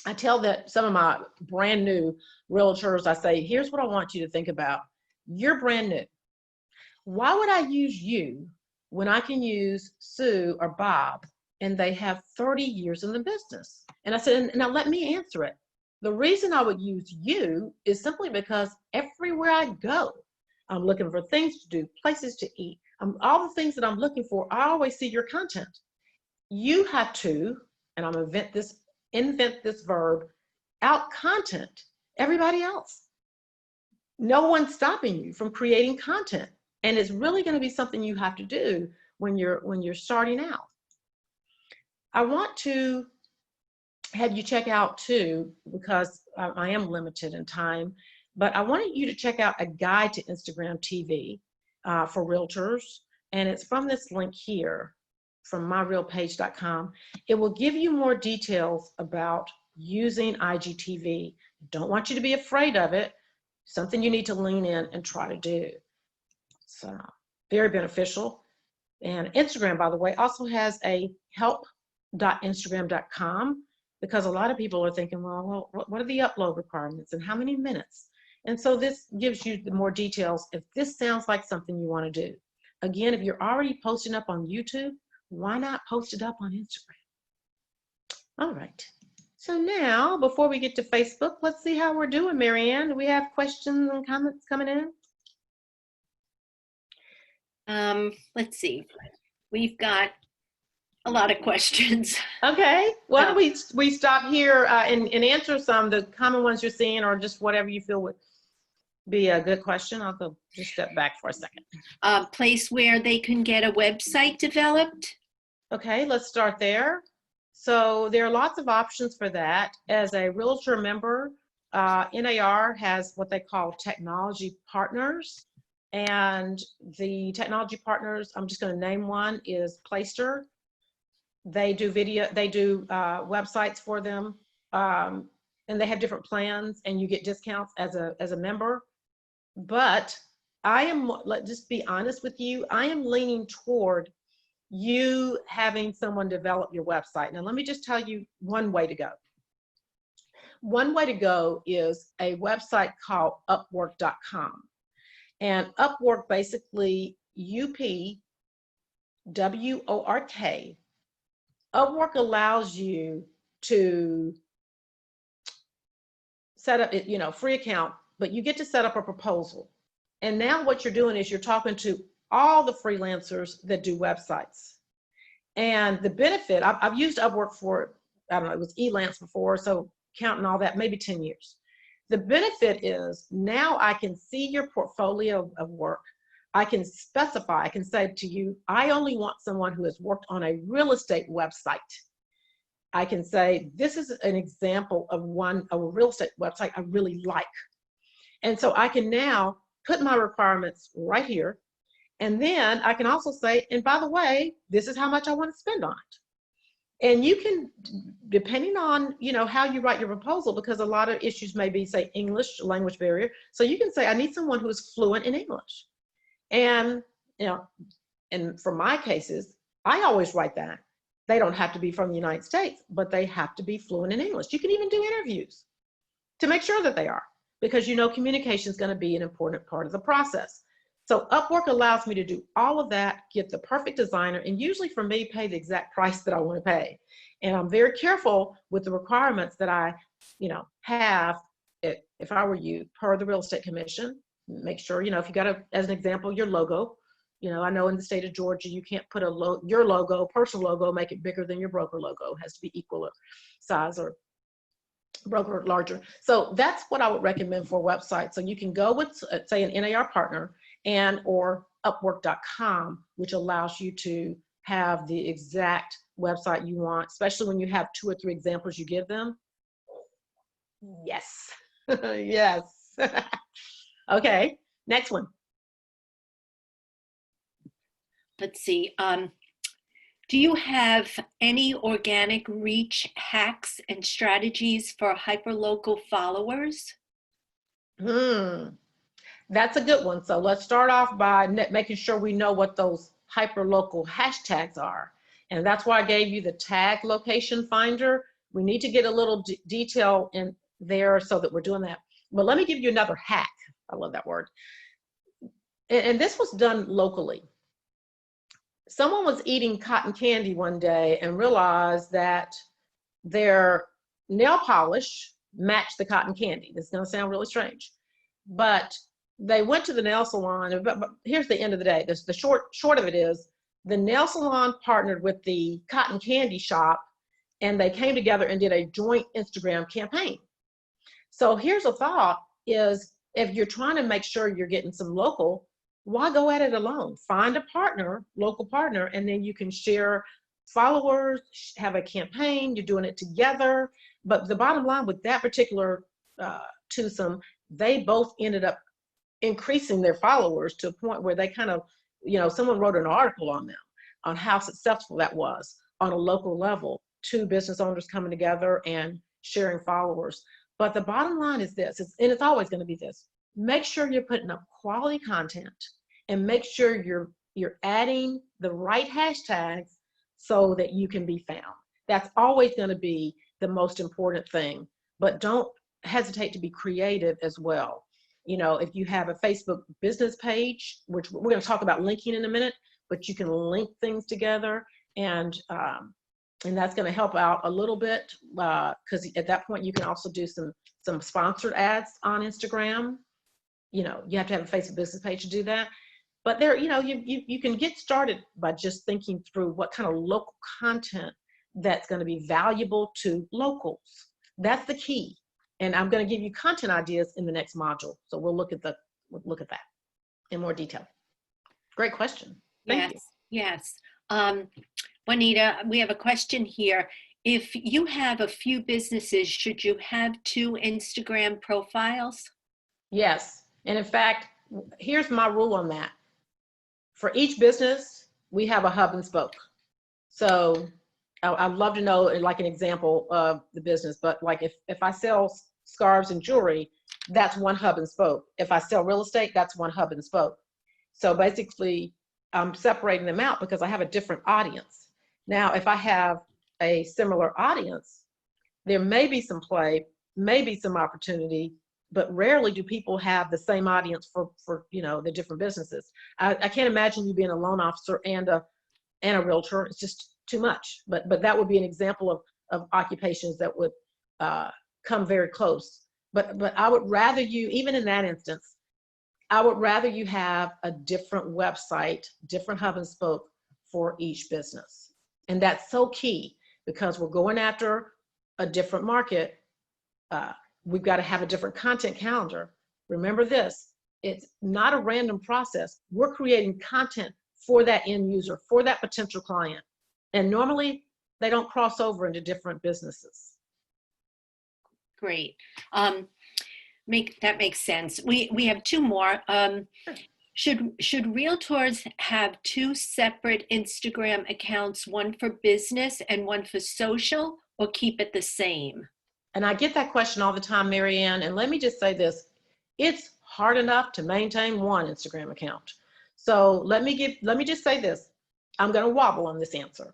I tell that some of my brand new realtors, I say, here's what I want you to think about. You're brand new. Why would I use you when I can use Sue or Bob and they have 30 years in the business? And I said, now let me answer it. The reason I would use you is simply because everywhere I go, I'm looking for things to do, places to eat, all the things that I'm looking for, I always see your content. You have to, and I'm gonna invent this verb, out content everybody else. no one's stopping you from creating content. And it's really going to be something you have to do when you're starting out. I want to have you check out too, because I am limited in time, but I wanted you to check out a guide to Instagram TV for realtors. And it's from this link here from myrealpage.com. It will give you more details about using IGTV. Don't want you to be afraid of it. Something you need to lean in and try to do. So very beneficial. And Instagram, by the way, also has a help.instagram.com, because a lot of people are thinking, well, what are the upload requirements and how many minutes? And so this gives you the more details if this sounds like something you want to do. Again, if you're already posting up on YouTube, why not post it up on Instagram? All right. So now, before we get to Facebook, let's see how we're doing, Marianne. Do we have questions and comments coming in? Let's see. We've got a lot of questions. Okay. Why don't we stop here and answer some of the common ones you're seeing, or just whatever you feel would be a good question. I'll go just step back for a second. Place where they can get a website developed. Okay, let's start there. So there are lots of options for that. As a realtor member, NAR has what they call technology partners. And the technology partners, I'm just going to name one, is Playster. They do websites for them, and they have different plans, and you get discounts as a member. But let's just be honest with you, I am leaning toward you having someone develop your website. Now, let me just tell you one way to go. One way to go is a website called Upwork.com. And Upwork, basically, UPWORK, Upwork allows you to set up, free account, but you get to set up a proposal. And now what you're doing is you're talking to all the freelancers that do websites. And the benefit, I've used Upwork for, I don't know, it was Elance before, so counting all that, maybe 10 years. The benefit is now I can see your portfolio of work. I can specify, I can say to you, I only want someone who has worked on a real estate website. I can say, this is an example of a real estate website I really like. And so I can now put my requirements right here. And then I can also say, and by the way, this is how much I want to spend on it. And you can, depending on, how you write your proposal, because a lot of issues may be, say, English language barrier. So you can say, I need someone who is fluent in English. And, and for my cases, I always write that. They don't have to be from the United States, but they have to be fluent in English. You can even do interviews to make sure that they are, because communication is going to be an important part of the process. So Upwork allows me to do all of that, get the perfect designer, and usually for me, pay the exact price that I want to pay. And I'm very careful with the requirements that I, have, if I were you, per the real estate commission. Make sure, if you got as an example, your logo. I know in the state of Georgia, you can't put your logo, personal logo, make it bigger than your broker logo. It has to be equal size, or broker larger. So that's what I would recommend for a website. So you can go with, say, an NAR partner or Upwork.com, which allows you to have the exact website you want, especially when you have 2 or 3 examples you give them. Yes. Yes. Okay, next one. Let's see. Do you have any organic reach hacks and strategies for hyperlocal followers? That's a good one. So let's start off by making sure we know what those hyperlocal hashtags are. And that's why I gave you the tag location finder. We need to get a little detail in there so that we're doing that. But let me give you another hack. I love that word. And this was done locally. Someone was eating cotton candy one day and realized that their nail polish matched the cotton candy. This is going to sound really strange, but they went to the nail salon. But here's the end of the day. The short of it is, the nail salon partnered with the cotton candy shop, and they came together and did a joint Instagram campaign. So here's a thought: is if you're trying to make sure you're getting some local, why go at it alone? Find a partner, local partner, and then you can share followers, have a campaign, you're doing it together. But the bottom line with that particular twosome, they both ended up increasing their followers to a point where they kind of, someone wrote an article on them, on how successful that was on a local level, two business owners coming together and sharing followers. But the bottom line is this, and it's always going to be this: make sure you're putting up quality content, and make sure you're adding the right hashtags so that you can be found. That's always going to be the most important thing. But don't hesitate to be creative as well. If you have a Facebook business page, which we're going to talk about linking in a minute, but you can link things together, and that's going to help out a little bit, because at that point you can also do some sponsored ads on Instagram. You have to have a Facebook business page to do that. But there, you can get started by just thinking through what kind of local content that's going to be valuable to locals. That's the key. And I'm going to give you content ideas in the next module. So we'll look at that in more detail. Great question. Thank you. Yes. Juanita, we have a question here. If you have a few businesses, should you have 2 Instagram profiles? Yes. And in fact, here's my rule on that. For each business, we have a hub and spoke. So I'd love to know like an example of the business, but like if I sell scarves and jewelry, that's one hub and spoke. If I sell real estate, that's one hub and spoke. So basically, I'm separating them out because I have a different audience. Now, if I have a similar audience, there may be some play, maybe some opportunity, but rarely do people have the same audience for the different businesses. I can't imagine you being a loan officer and a realtor. It's just too much. But that would be an example of occupations that would come very close. But I would rather you, even in that instance, I would rather you have a different website, different hub and spoke for each business. And that's so key because we're going after a different market. We've got to have a different content calendar. Remember this, it's not a random process. We're creating content for that end user, for that potential client. And normally they don't cross over into different businesses. Great. That makes sense. We have 2 more. Should realtors have 2 separate Instagram accounts, one for business and one for social, or keep it the same? And I get that question all the time, Marianne. And let me just say this, it's hard enough to maintain one Instagram account. So let me just say this, I'm going to wobble on this answer.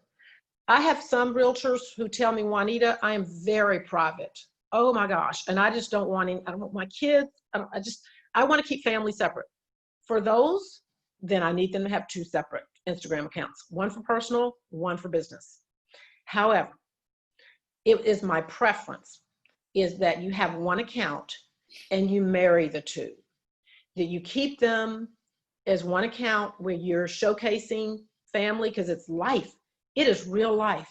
I have some realtors who tell me, Juanita, I am very private. Oh my gosh. And I just don't want I don't want my kids. I want to keep family separate. For those, then I need them to have 2 separate Instagram accounts, one for personal, one for business. However, it is my preference is that you have one account and you marry the 2, that you keep them as one account where you're showcasing family, because it's life. It is real life.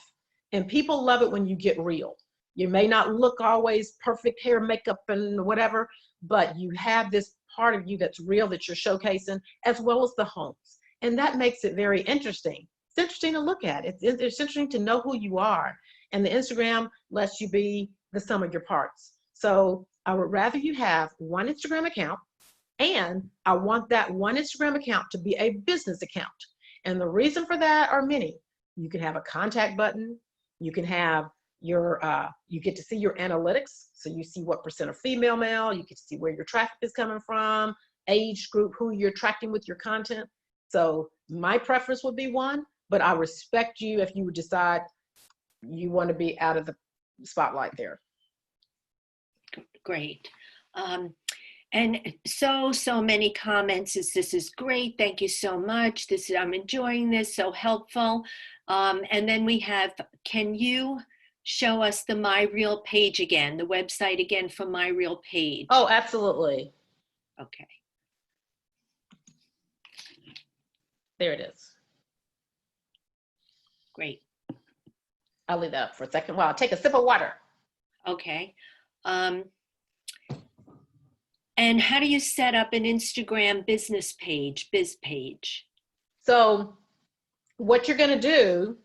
And people love it when you get real. You may not look always perfect hair, makeup, and whatever, but you have this part of you that's real that you're showcasing, as well as the homes. And that makes it very interesting. It's interesting to look at. It's interesting to know who you are. And the Instagram lets you be the sum of your parts. So I would rather you have one Instagram account, and I want that one Instagram account to be a business account. And the reason for that are many. You can have a contact button. You can have your, you get to see your analytics. So you see what % of female, male, you get to see where your traffic is coming from, age group, who you're attracting with your content. So my preference would be one, but I respect you if you would decide you want to be out of the spotlight there. Great. And so many comments. This is great. Thank you so much. I'm enjoying this, so helpful. And then we have, can you show us the My Real page again, the website again for My Real page? Oh, absolutely. Okay. There it is. Great. I'll leave that up for a second while I take a sip of water. Okay. And how do you set up an Instagram business page, biz page? So what you're going to do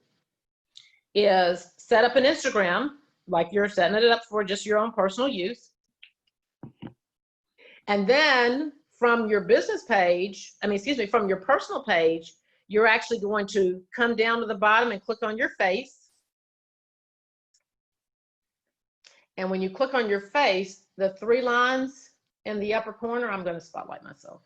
is set up an Instagram, like you're setting it up for just your own personal use. And then from your business page, from your personal page, you're actually going to come down to the bottom and click on your face. And when you click on your face, the 3 lines in the upper corner, I'm going to spotlight myself.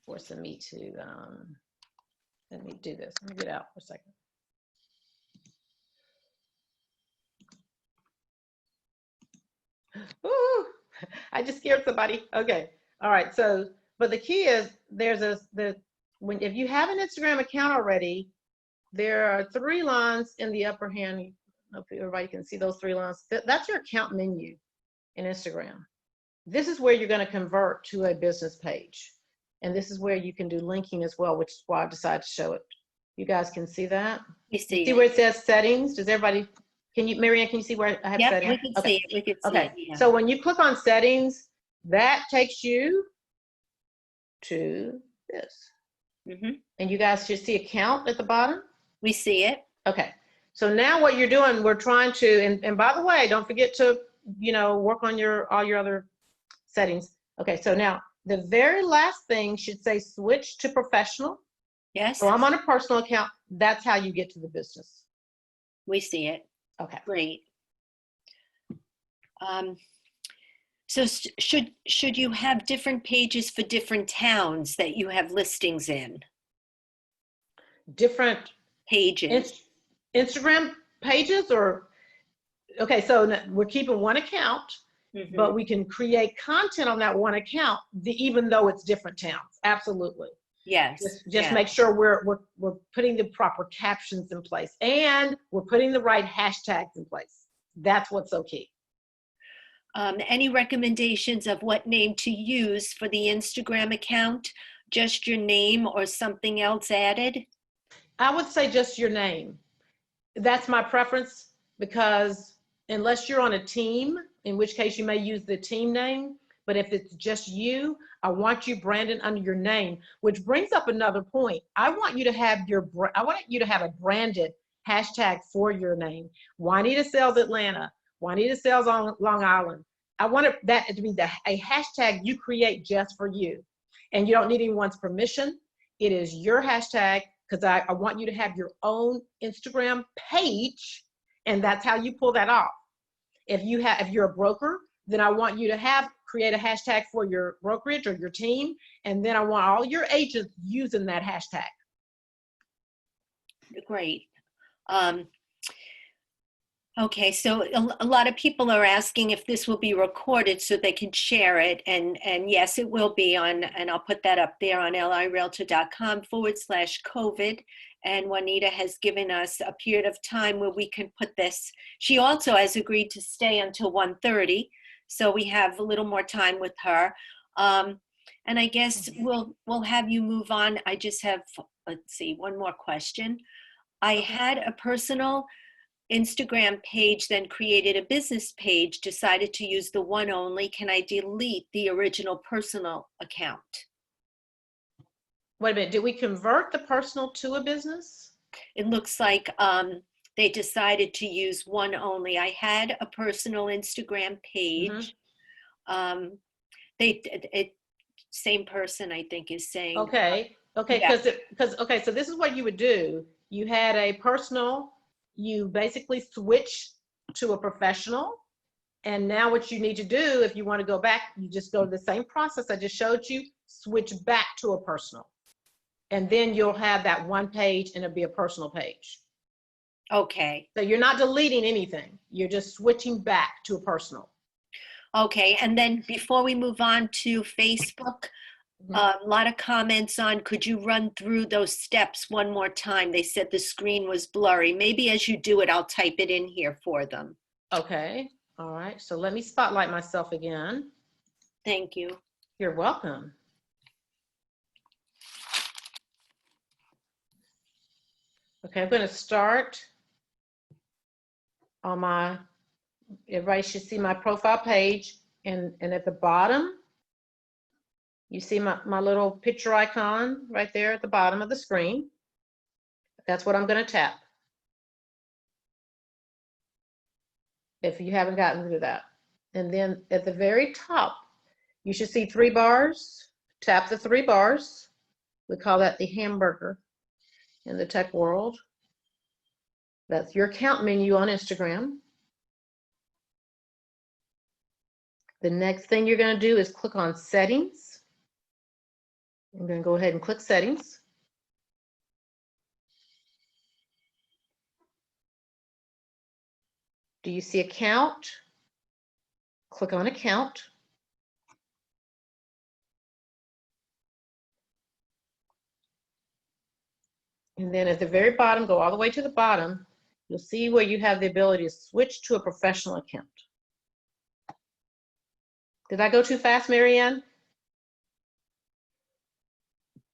Forcing me to, let me do this. Let me get out for a second. Ooh, I just scared somebody. Okay. All right. So, but the key is if you have an Instagram account already, there are 3 lines in the upper hand. Hopefully everybody can see those 3 lines. That's your account menu in Instagram. This is where you're going to convert to a business page. And this is where you can do linking as well, which is why I decided to show it. You guys can see that? You see where it says settings? Does everybody, Marianne, can you see where I have Yep, settings? we can see it. We can see Okay, it. Yeah. so when you click on settings, that takes you to this. And you guys should see account at the bottom. We see it. Okay, so now what you're doing, we're trying to, and by the way, don't forget to, work on all your other settings. Okay, so now the very last thing should say switch to professional. Yes. So I'm on a personal account. That's how you get to the business. We see it. Okay. Great. So should you have different pages for different towns that you have listings in? Different Pages. Instagram pages okay, so we're keeping one account, but we can create content on that one account, even though it's different towns. Absolutely. Yes. Just make sure we're putting the proper captions in place and we're putting the right hashtags in place. That's what's so key. Any recommendations of what name to use for the Instagram account? Just your name or something else added? I would say just your name. That's my preference, because unless you're on a team, in which case you may use the team name, but if it's just you, I want you branded under your name, which brings up another point. I want you to have a branded hashtag for your name. Juanita Sells Atlanta, Juanita Sells on Long Island. I want that to be a hashtag you create just for you. And you don't need anyone's permission. It is your hashtag, because I want you to have your own Instagram page, and that's how you pull that off. If you're a broker, then I want you to create a hashtag for your brokerage or your team, and then I want all your agents using that hashtag. Great. Okay, so a lot of people are asking if this will be recorded so they can share it, and yes, it will be on, and I'll put that up there on lirealtor.com/COVID. And Juanita has given us a period of time where we can put this. She also has agreed to stay until 1:30, so we have a little more time with her. And I guess we'll have you move on. I just have, let's see, one more question. I had a personal Instagram page, then created a business page, decided to use the one only. Can I delete the original personal account? Wait a minute, did we convert the personal to a business? It looks like they decided to use one only. I had a personal Instagram page. Same person, I think, is saying. Okay, because so this is what you would do. You had a personal, you basically switch to a professional, and now what you need to do, if you want to go back, you just go to the same process I just showed you, switch back to a personal, and then you'll have that one page and it'll be a personal page. Okay. So you're not deleting anything, you're just switching back to a personal. Okay, and then before we move on to Facebook, a lot of comments on, could you run through those steps one more time? They said the screen was blurry. Maybe as you do it, I'll type it in here for them. Okay, all right, so let me spotlight myself again. Thank you. You're welcome. Okay, I'm going to start on my everybody should see my profile page, and at the bottom, you see my little picture icon right there at the bottom of the screen. That's what I'm going to tap. If you haven't gotten rid of that. And then at the very top, you should see 3 bars. Tap the 3 bars. We call that the hamburger in the tech world. That's your account menu on Instagram. The next thing you're going to do is click on settings. I'm going to go ahead and click settings. Do you see account? Click on account. And then at the very bottom, go all the way to the bottom, you'll see where you have the ability to switch to a professional account. Did I go too fast, Marianne?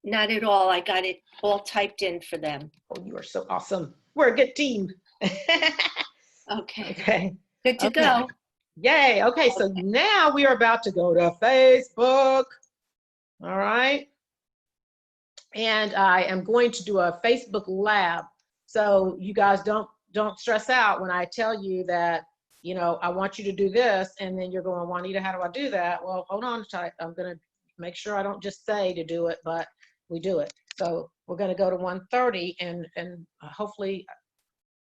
Not at all. I got it all typed in for them. Oh, you are so awesome. We're a good team. Okay. Okay. Good to Okay. go. Yay. Okay, so now we are about to go to Facebook. All right. And I am going to do a Facebook lab. So you guys don't stress out when I tell you that, you know, I want you to do this, and then you're going, Juanita, how do I do that? Well, hold on, I'm going to make sure I don't just say to do it, but we do it. So we're going to go to 1:30 and hopefully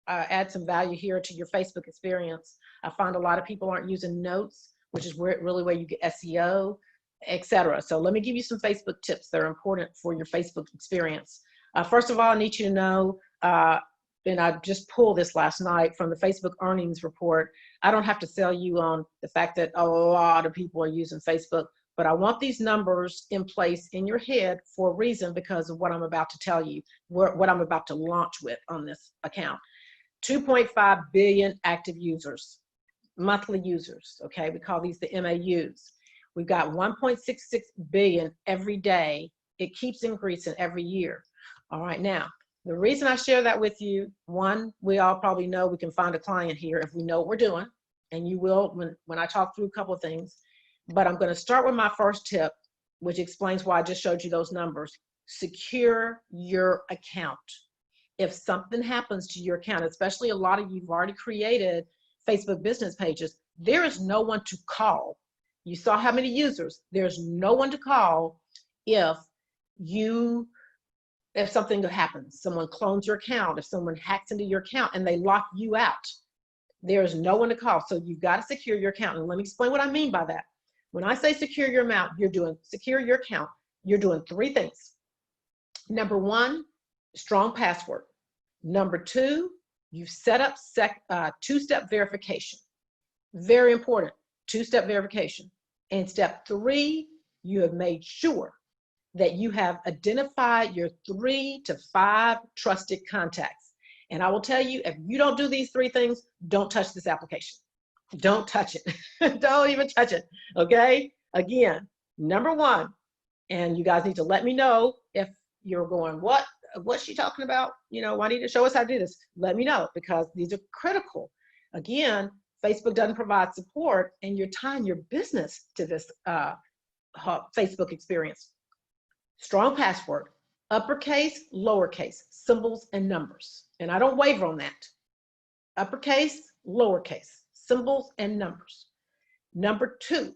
add some value here to your Facebook experience. I find a lot of people aren't using notes, which is really where you get SEO, etc. So let me give you some Facebook tips that are important for your Facebook experience. First of all, I need you to know, and I just pulled this last night from the Facebook earnings report. I don't have to sell you on the fact that a lot of people are using Facebook, but I want these numbers in place in your head for a reason, because of what I'm about to tell you, what I'm about to launch with on this account. 2.5 billion active users, monthly users, okay? We call these the MAUs. We've got 1.66 billion every day. It keeps increasing every year. All right, now, the reason I share that with you, one, we all probably know we can find a client here if we know what we're doing, and you will when I talk through a couple of things. But I'm going to start with my first tip, which explains why I just showed you those numbers. Secure your account. If something happens to your account, especially a lot of you've already created Facebook business pages, there is no one to call. You saw how many users. There's no one to call if something happens. Someone clones your account, if someone hacks into your account and they lock you out, there's no one to call. So you've got to secure your account. And let me explain what I mean by that. When I say secure your account, secure your account, you're doing 3 things. Number 1, strong password. Number 2, you've set up 2-step verification. Very important, 2-step verification. And step 3, you have made sure that you have identified your 3 to 5 trusted contacts. And I will tell you, if you don't do these 3 things, don't touch this application. Don't touch it. Don't even touch it, okay? Again, number 1, and you guys need to let me know if you're going, what's she talking about? You know, Juanita, show us how to do this. Let me know, because these are critical. Again, Facebook doesn't provide support, and you're tying your business to this Facebook experience. Strong password, uppercase, lowercase, symbols, and numbers. And I don't waver on that. Uppercase, lowercase, symbols, and numbers. Number 2,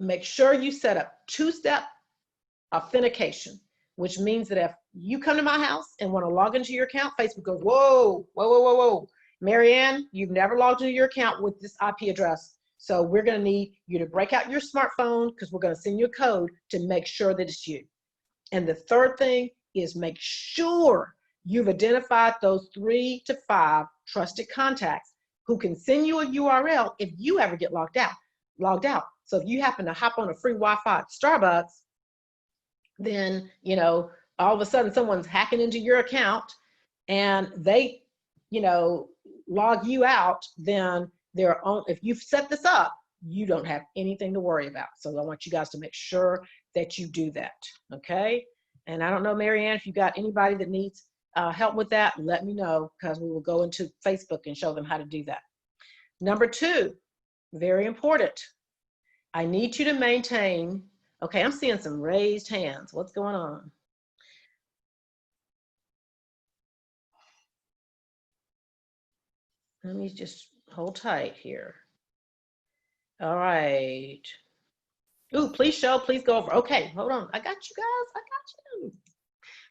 make sure you set up 2-step authentication, which means that if you come to my house and want to log into your account, Facebook goes, whoa, whoa, whoa, whoa, whoa. Marianne, you've never logged into your account with this IP address. So we're going to need you to break out your smartphone, because we're going to send you a code to make sure that it's you. And the third thing is make sure you've identified those 3 to 5 trusted contacts who can send you a URL if you ever get logged out. So if you happen to hop on a free Wi-Fi at Starbucks, then, you know, all of a sudden someone's hacking into your account and they, you know, log you out, then if you've set this up, you don't have anything to worry about. So I want you guys to make sure that you do that, okay? And I don't know, Marianne, if you got anybody that needs help with that, let me know, because we will go into Facebook and show them how to do that. Number 2, very important. I need you to maintain, okay, I'm seeing some raised hands. What's going on? Let me just hold tight here. All right. Ooh, please show, please go over. Okay, hold on. I got you guys. I got you.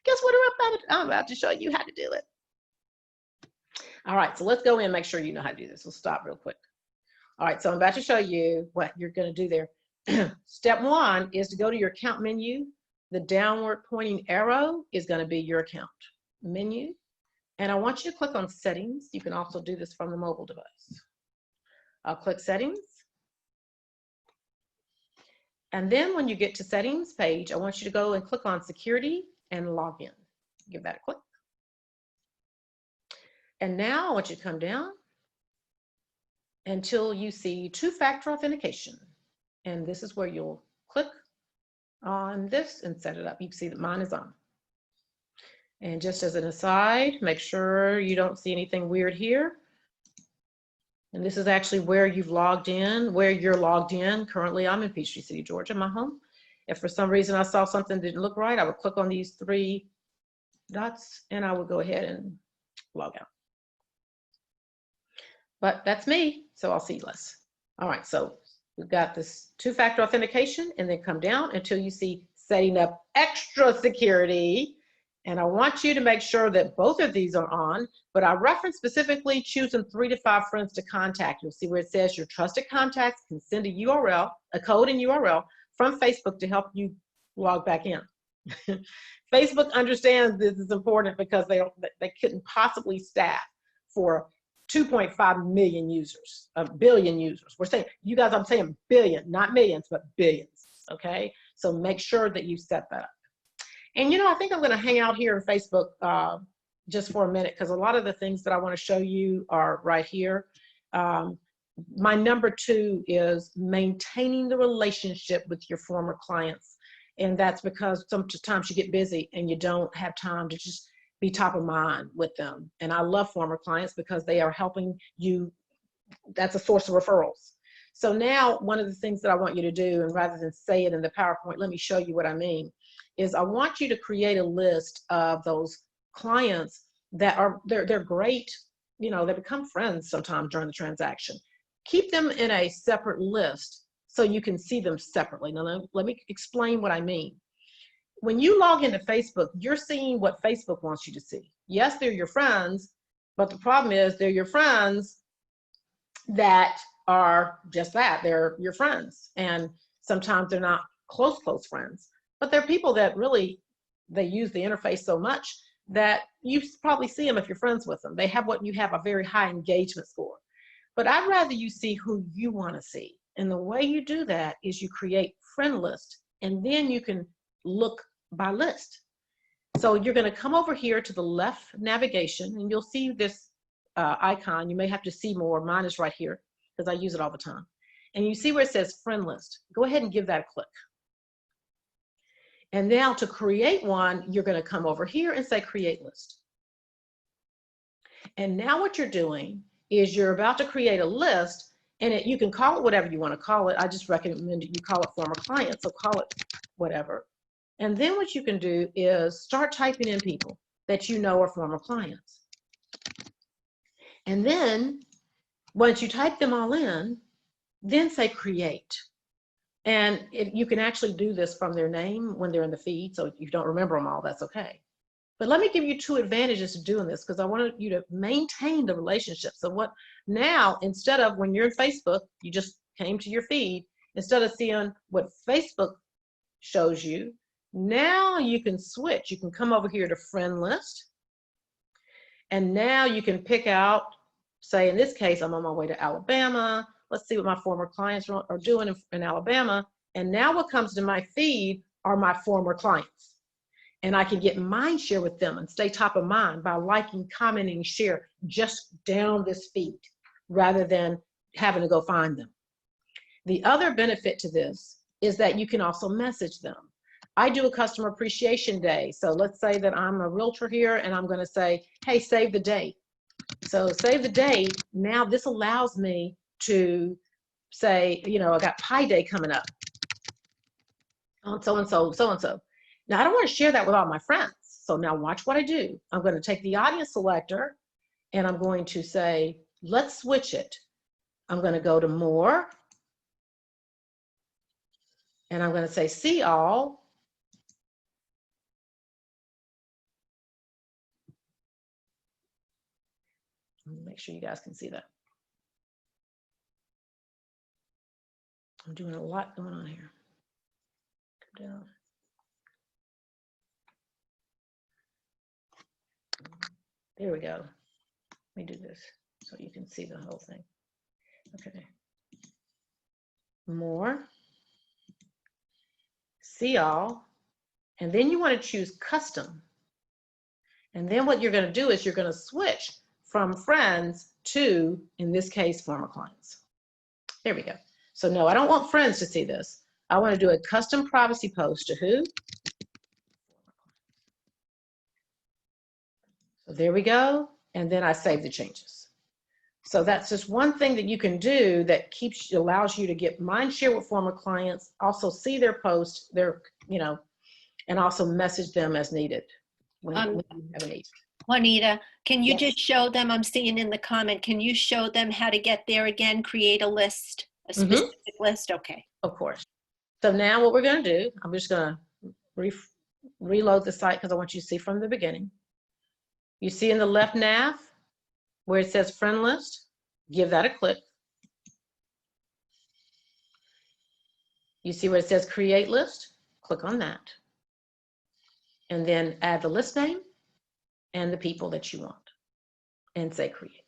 Guess what I'm about to show you how to do it. All right, so let's go in and make sure you know how to do this. We'll stop real quick. All right, so I'm about to show you what you're going to do there. Step 1 is to go to your account menu. The downward pointing arrow is going to be your account menu. And I want you to click on settings. You can also do this from the mobile device. I'll click settings. And then when you get to settings page, I want you to go and click on security and login. Give that a click. And now I want you to come down until you see two-factor authentication. And this is where you'll click on this and set it up. You can see that mine is on. And just as an aside, make sure you don't see anything weird here. And this is actually where you've logged in, where you're logged in. Currently, I'm in Peachtree City, Georgia, my home. If for some reason I saw something that didn't look right, I would click on these 3 dots and I would go ahead and log out. But that's me, so I'll see less. All right, so we've got this two-factor authentication, and then come down until you see setting up extra security. And I want you to make sure that both of these are on, but I reference specifically choosing 3 to 5 friends to contact. You'll see where it says your trusted contacts can send a URL, a code and URL from Facebook to help you log back in. Facebook understands this is important because they couldn't possibly staff for 2.5 million users, a billion users. We're saying, you guys, I'm saying billion, not millions, but billions, okay? So make sure that you set that up. And you know, I think I'm gonna hang out here in Facebook just for a minute, because a lot of the things that I wanna show you are right here. My number 2 is maintaining the relationship with your former clients. And that's because sometimes you get busy and you don't have time to just be top of mind with them. And I love former clients because they are helping you. That's a source of referrals. So now one of the things that I want you to do, and rather than say it in the PowerPoint, let me show you what I mean, is I want you to create a list of those clients that are, they're great, you know, they become friends sometime during the transaction. Keep them in a separate list so you can see them separately. Now let me explain what I mean. When you log into Facebook, you're seeing what Facebook wants you to see. Yes, they're your friends, but the problem is they're your friends that are just that, they're your friends. And sometimes they're not close friends, but they're people that really, they use the interface so much that you probably see them if you're friends with them. They have what you have, a very high engagement score. But I'd rather you see who you want to see. And the way you do that is you create friend list, and then you can look by list. So you're going to come over here to the left navigation, and you'll see this icon. You may have to see more. Mine is right here because I use it all the time. And you see where it says friend list. Go ahead and give that a click. And now to create one, you're going to come over here and say create list. And now what you're doing is you're about to create a list, and you can call it whatever you want to call it. I just recommend you call it former clients, so call it whatever. And then what you can do is start typing in people that you know are former clients. And then once you type them all in, then say create. And you can actually do this from their name when they're in the feed, so if you don't remember them all, that's okay. But let me give you 2 advantages to doing this, because I wanted you to maintain the relationship. So what now, instead of when you're in Facebook, you just came to your feed, instead of seeing what Facebook shows you, now you can switch. You can come over here to friend list, and now you can pick out, say in this case, I'm on my way to Alabama. Let's see what my former clients are doing in Alabama. And now what comes to my feed are my former clients. And I can get mind share with them and stay top of mind by liking, commenting, share just down this feed rather than having to go find them. The other benefit to this is that you can also message them. I do a customer appreciation day. So let's say that I'm a realtor here and I'm going to say, hey, save the date. So save the date. Now this allows me to say, you know, I got Pi Day coming up on so-and-so, so-and-so. Now, I don't want to share that with all my friends. So now watch what I do. I'm going to take the audience selector and I'm going to say, let's switch it. I'm going to go to more. And I'm going to say, see all. Make sure you guys can see that. I'm doing a lot going on here. Come down. There we go. Let me do this so you can see the whole thing. Okay. More. See all. And then you want to choose custom. And then what you're going to do is you're going to switch from friends to, in this case, former clients. There we go. So no, I don't want friends to see this. I want to do a custom privacy post to who? So there we go. And then I save the changes. So that's just one thing that you can do that allows you to get mind share with former clients, also see their posts, you know, and also message them as needed when you have a need. Juanita, can you Yes. just show them, I'm seeing in the comment, can you show them how to get there again, create a list, a specific list? Okay. Of course. So now what we're going to do, I'm just going to reload the site because I want you to see from the beginning. You see in the left nav where it says friend list, give that a click. You see where it says create list, click on that. And then add the list name and the people that you want and say create.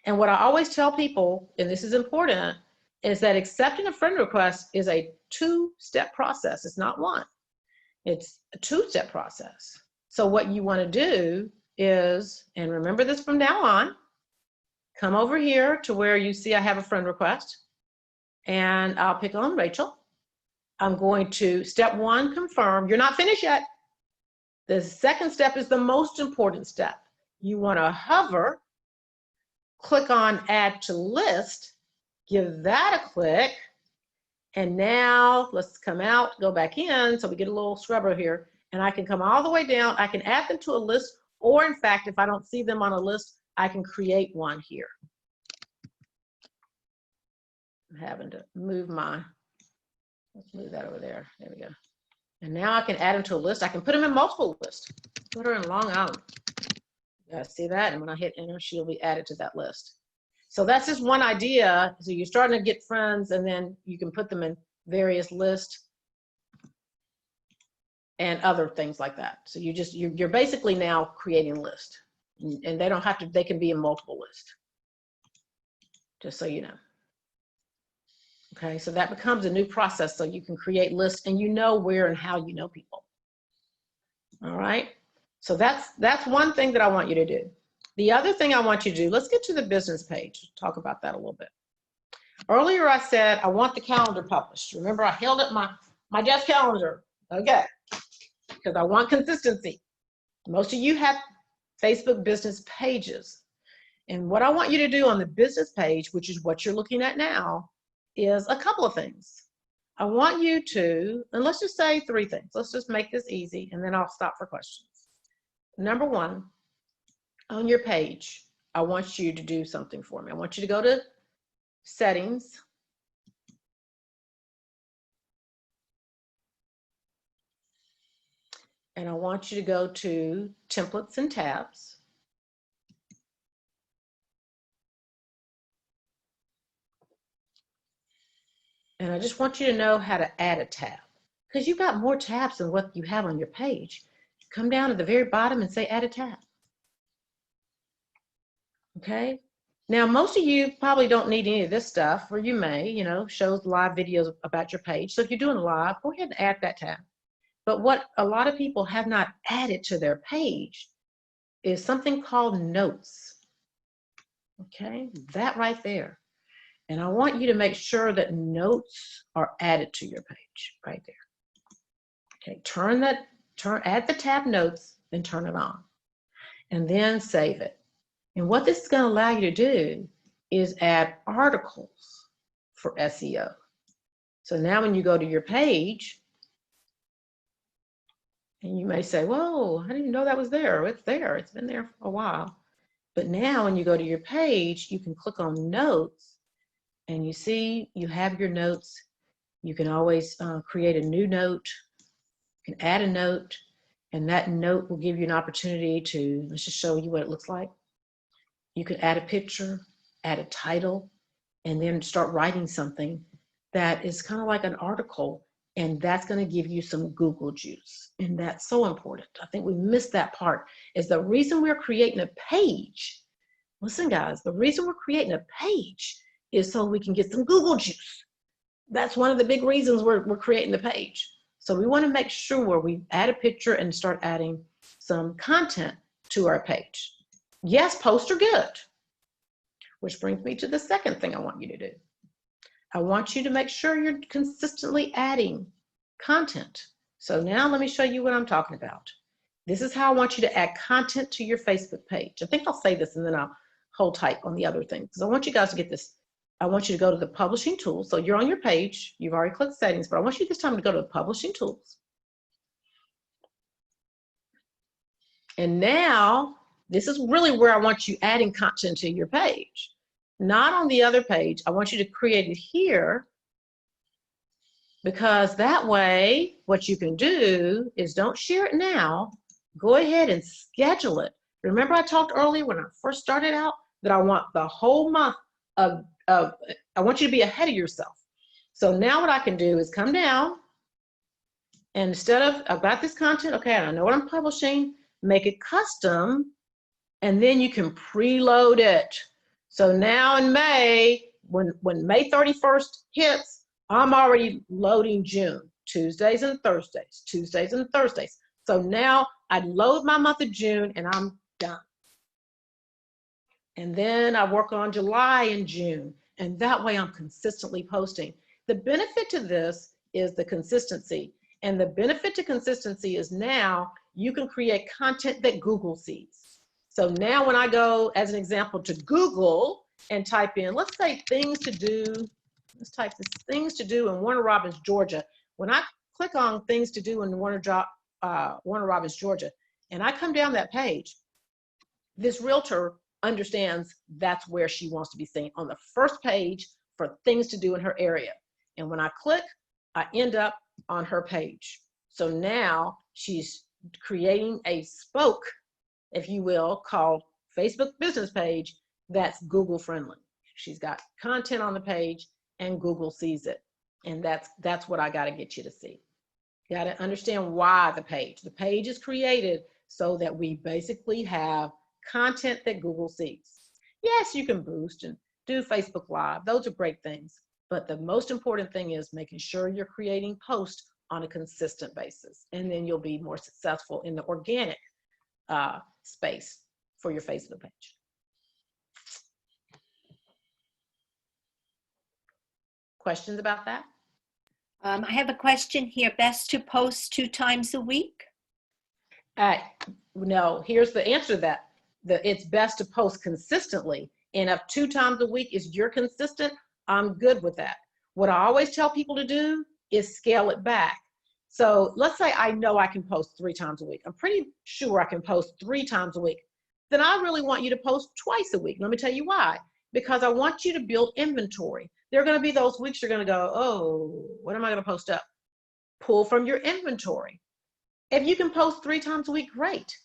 And what I always tell people, and this is important, is that accepting a friend request is a two-step process. It's not one. It's a two-step process. So what you want to do is, and remember this from now on, come over here to where you see I have a friend request, and I'll pick on Rachel. I'm going to, step one, confirm. You're not finished yet. The second step is the most important step. You want to hover, click on add to list, give that a click, and now let's come out, go back in, so we get a little scrubber here, and I can come all the way down. I can add them to a list, or in fact, if I don't see them on a list, I can create one here. I'm having to move let's move that over there. There we go. And now I can add them to a list. I can put them in multiple lists. Put her in Long Island. You guys see that? And when I hit enter, she'll be added to that list. So that's just one idea. So you're starting to get friends, and then you can put them in various lists and other things like that. So you're basically now creating a list, and they don't have to, they can be in multiple lists, just so you know. Okay, so that becomes a new process, so you can create lists and you know where and how you know people. All right, so that's one thing that I want you to do. The other thing I want you to do, let's get to the business page, talk about that a little bit. Earlier I said I want the calendar published. Remember, I held up my desk calendar, okay, because I want consistency. Most of you have Facebook business pages. And what I want you to do on the business page, which is what you're looking at now, is a couple of things. I want you to, and let's just say 3 things. Let's just make this easy, and then I'll stop for questions. Number 1, on your page, I want you to do something for me. I want you to go to settings. And I want you to go to templates and tabs. And I just want you to know how to add a tab, because you've got more tabs than what you have on your page. Come down to the very bottom and say add a tab. Okay. Now, most of you probably don't need any of this stuff, or you may, you know, show live videos about your page. So if you're doing live, go ahead and add that tab. But what a lot of people have not added to their page is something called notes. Okay, that right there. And I want you to make sure that notes are added to your page right there. Okay, add the tab notes, and turn it on. And then save it. And what this is going to allow you to do is add articles for SEO. So now when you go to your page, and you may say, whoa, I didn't even know that was there. It's there. It's been there for a while. But now when you go to your page, you can click on notes and you see you have your notes. You can always create a new note. You can add a note, and that note will give you an opportunity to, let's just show you what it looks like. You can add a picture, add a title, and then start writing something that is kind of like an article, and that's going to give you some Google juice. And that's so important. I think we missed that part, is the reason we're creating a page. Listen, guys, the reason we're creating a page is so we can get some Google juice. That's one of the big reasons we're creating the page. So we want to make sure we add a picture and start adding some content to our page. Yes, posts are good. Which brings me to the second thing I want you to do. I want you to make sure you're consistently adding content. So now let me show you what I'm talking about. This is how I want you to add content to your Facebook page. I think I'll say this and then I'll hold tight on the other things, because I want you guys to get this. I want you to go to the publishing tools. So you're on your page, you've already clicked settings, but I want you this time to go to the publishing tools. And now this is really where I want you adding content to your page. Not on the other page. I want you to create it here, because that way what you can do is don't share it now. Go ahead and schedule it. Remember I talked earlier when I first started out that I want the whole month of I want you to be ahead of yourself. So now what I can do is come down, and instead of, I've got this content, okay, and I know what I'm publishing, make it custom, and then you can preload it. So now in May, when May 31st hits, I'm already loading June, Tuesdays and Thursdays, Tuesdays and Thursdays. So now I load my month of June and I'm done. And then I work on July and June, and that way I'm consistently posting. The benefit to this is the consistency. And the benefit to consistency is now you can create content that Google sees. So now when I go, as an example, to Google and type in, let's say things to do, let's type this, things to do in Warner Robins, Georgia. When I click on things to do in Warner Robins, Georgia, and I come down that page, this realtor understands that's where she wants to be seen, on the first page for things to do in her area. And when I click, I end up on her page. So now she's creating a spoke, if you will, called Facebook business page that's Google friendly. She's got content on the page and Google sees it. And that's what I got to get you to see. You got to understand why the page is created so that we basically have content that Google sees. Yes, you can boost and do Facebook Live. Those are great things. But the most important thing is making sure you're creating posts on a consistent basis. And then you'll be more successful in the organic space for your Facebook page. Questions about that? I have a question here. Best to post 2 times a week? No, here's the answer to that. It's best to post consistently. And if 2 times a week is your consistent, I'm good with that. What I always tell people to do is scale it back. So let's say I know I can post 3 times a week. I'm pretty sure I can post 3 times a week. Then I really want you to post twice a week. Let me tell you why. Because I want you to build inventory. There are going to be those weeks you're going to go, oh, what am I going to post up? Pull from your inventory. If you can post 3 times a week, great.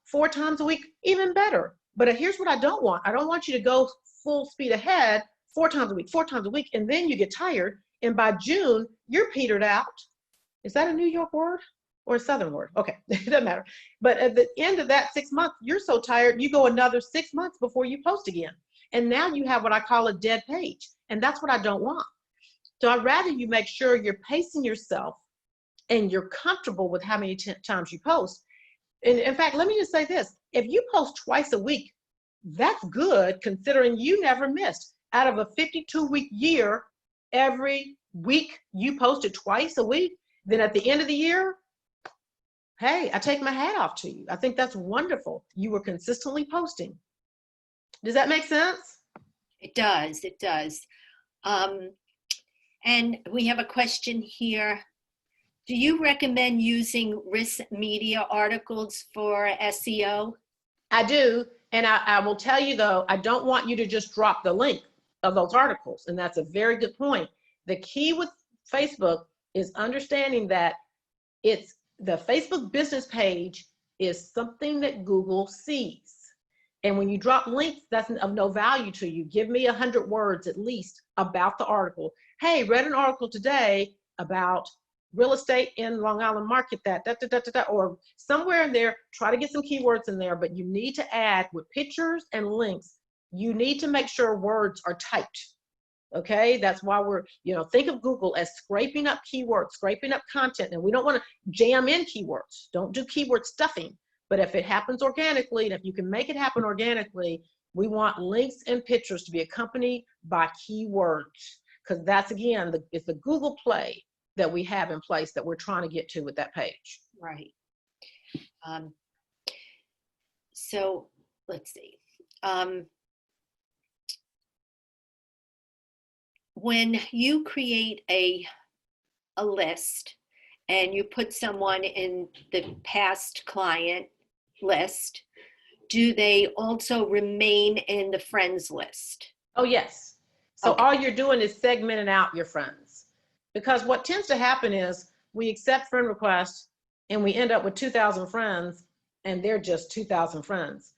4 times a week, even better. But here's what I don't want. I don't want you to go full speed ahead 4 times a week, and then you get tired. And by June, you're petered out. Is that a New York word or a Southern word? Okay, it doesn't matter. But at the end of that 6 months, you're so tired, you go another 6 months before you post again. And now you have what I call a dead page. And that's what I don't want. So I'd rather you make sure you're pacing yourself and you're comfortable with how many times you post. And in fact, let me just say this. If you post twice a week, that's good considering you never missed. Out of a 52-week year, every week you posted twice a week, then at the end of the year, hey, I take my hat off to you. I think that's wonderful. You were consistently posting. Does that make sense? It does, it does. And we have a question here. Do you recommend using risk media articles for SEO? I do. And I will tell you though, I don't want you to just drop the link of those articles. And that's a very good point. The key with Facebook is understanding that it's the Facebook business page is something that Google sees. And when you drop links, that's of no value to you. Give me 100 words at least about the article. Hey, read an article today about real estate in Long Island Market that, or somewhere in there, try to get some keywords in there, but you need to add with pictures and links, you need to make sure words are typed. Okay, that's why we're, think of Google as scraping up keywords, scraping up content, and we don't want to jam in keywords. Don't do keyword stuffing. But if it happens organically, and if you can make it happen organically, we want links and pictures to be accompanied by keywords, because that's, again, it's the Google play that we have in place that we're trying to get to with that page. Right. So let's see. When you create a list and you put someone in the past client list, do they also remain in the friends list? Oh, yes. So Okay. all you're doing is segmenting out your friends. Because what tends to happen is we accept friend requests and we end up with 2,000 friends and they're just 2,000 friends.